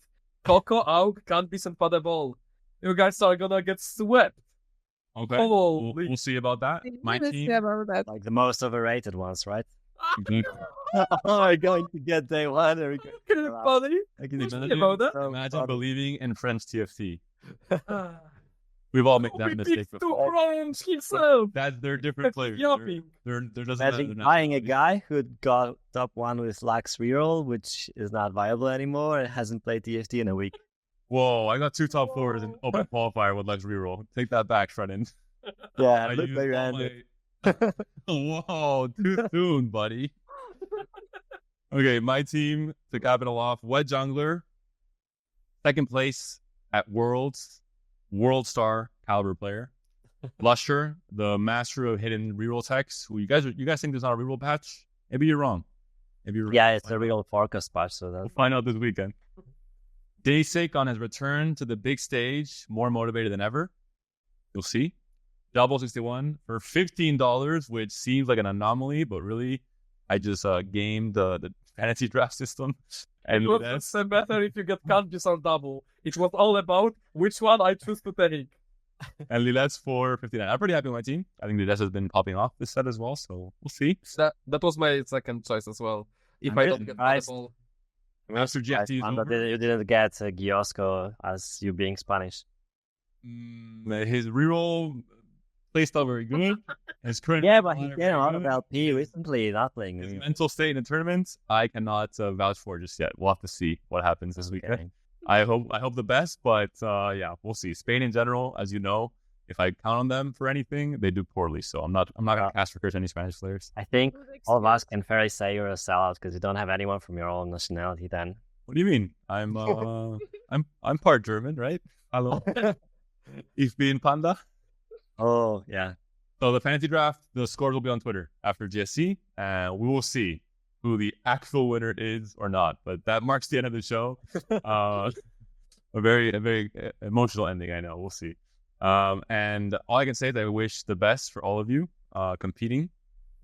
Coco, Aug, Candice, and Padeball. You guys are gonna get swept. Okay. Holy. We'll see about that. My team. About that. Like the most overrated ones, right? Exactly. Are going to get day one? Or Buddy. I can Think about that. Imagine believing in French TFT. We've all made that mistake Two before. crimes himself. They're different players. Yapping. There doesn't Imagine buying a guy who got top one with Lux reroll, which is not viable anymore and hasn't played TFT in a week. Whoa, I got 2 top 4s in open qualifier with Lex reroll. Take that back, Shreddin. Yeah, I look used where you all ended. Whoa, too soon, buddy. Okay, my team to cap it all off: Wet Jungler, second place at Worlds, World Star caliber player. Lusher, the master of hidden reroll techs. Who you guys think there's not a reroll patch? Maybe you're wrong. Yeah, it's a real forecast patch, so We'll that's find out this weekend. Daysik on his return to the big stage, more motivated than ever. You'll see. Double 61 for $15, which seems like an anomaly, but really, I just gamed the fantasy draft system. And That's better if you get Candice or double. It was all about which one I choose to take. And Lilette's for 59. I'm pretty happy with my team. I think Lilette has been popping off this set as well, so we'll see. That was my second choice as well. If I'm I good. don't get Nice. the ball. Master GFT is fun over. that you didn't get Giosco as you being Spanish. His reroll play style very good. His current Yeah, but he very came out of good. LP recently, nothing. His mental state in the tournament, I cannot vouch for just yet. We'll have to see what happens this weekend. Okay. I hope the best, but yeah, we'll see. Spain in general, as you know, if I count on them for anything, they do poorly. So I'm not gonna cast for curse any Spanish players. I think all of us can fairly say you're a sellout because you don't have anyone from your own nationality then. What do you mean? I'm part German, right? Hello. Ich bin Panda. Oh, yeah. So the fantasy draft, the scores will be on Twitter after GSC, and we will see who the actual winner is or not. But that marks the end of the show. A very emotional ending, I know. We'll see. And all I can say is I wish the best for all of you competing.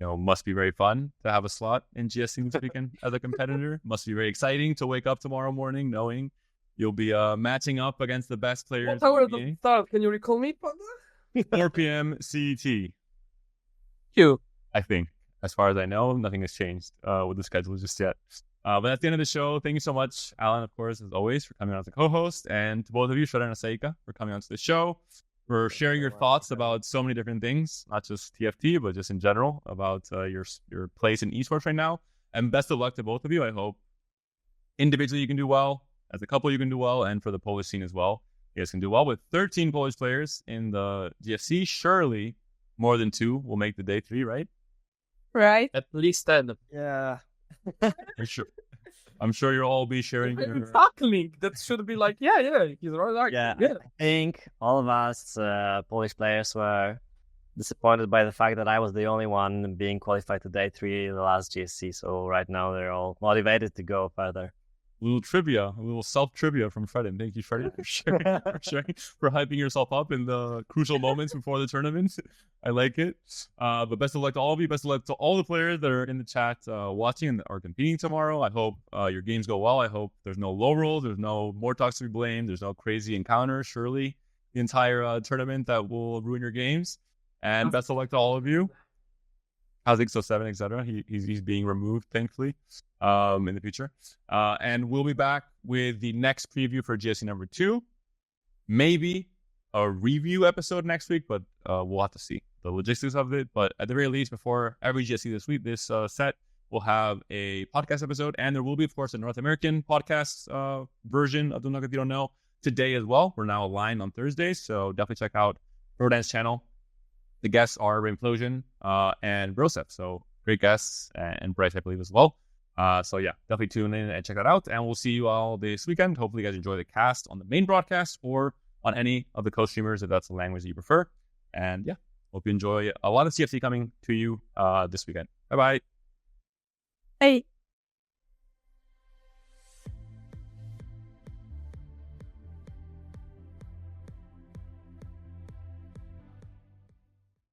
Must be very fun to have a slot in GSC this weekend as a competitor. Must be very exciting to wake up tomorrow morning knowing you'll be matching up against the best players. What hour does it start? Can you recall me, Panda? 4 p.m. CET. You. I think. As far as I know, nothing has changed with the schedule just yet. But that's the end of the show. Thank you so much, Alan, of course, as always, for coming on as a co-host. And to both of you, Shreddin and Asaika, for coming on to the show, for sharing your thoughts about so many different things, not just TFT, but just in general, about your place in esports right now. And best of luck to both of you. I hope individually you can do well, as a couple you can do well, and for the Polish scene as well. You guys can do well with 13 Polish players in the GSC. Surely more than 2 will make the day 3, right? Right. At least 10. Yeah. I'm sure you'll all be sharing your... Tackling. That should be like, yeah, he's right. Yeah, I think all of us Polish players were disappointed by the fact that I was the only one being qualified to day 3 in the last GSC. So right now they're all motivated to go further. A little self-trivia from Shreddin. Thank you, Shreddin, for hyping yourself up in the crucial moments before the tournament. I like it. But best of luck to all of you. Best of luck to all the players that are in the chat watching and are competing tomorrow. I hope your games go well. I hope there's no low rolls. There's no more talks to be blamed. There's no crazy encounters. Surely the entire tournament that will ruin your games. And best of luck to all of you. How's XO7, etc. He's being removed, thankfully, in the future. And we'll be back with the next preview for GSC number 2. Maybe a review episode next week, but we'll have to see the logistics of it. But at the very least, before every GSC this week, this set will have a podcast episode. And there will be, of course, a North American podcast version of Don't Know If You Don't Know today as well. We're now aligned on Thursdays, so definitely check out Rodan's channel. The guests are Implosion and Broseph, so great guests, and Bryce, I believe, as well. So yeah, definitely tune in and check that out. And we'll see you all this weekend. Hopefully, you guys enjoy the cast on the main broadcast or on any of the co-streamers if that's the language that you prefer. And yeah, hope you enjoy a lot of CFC coming to you this weekend. Bye-bye. Hey.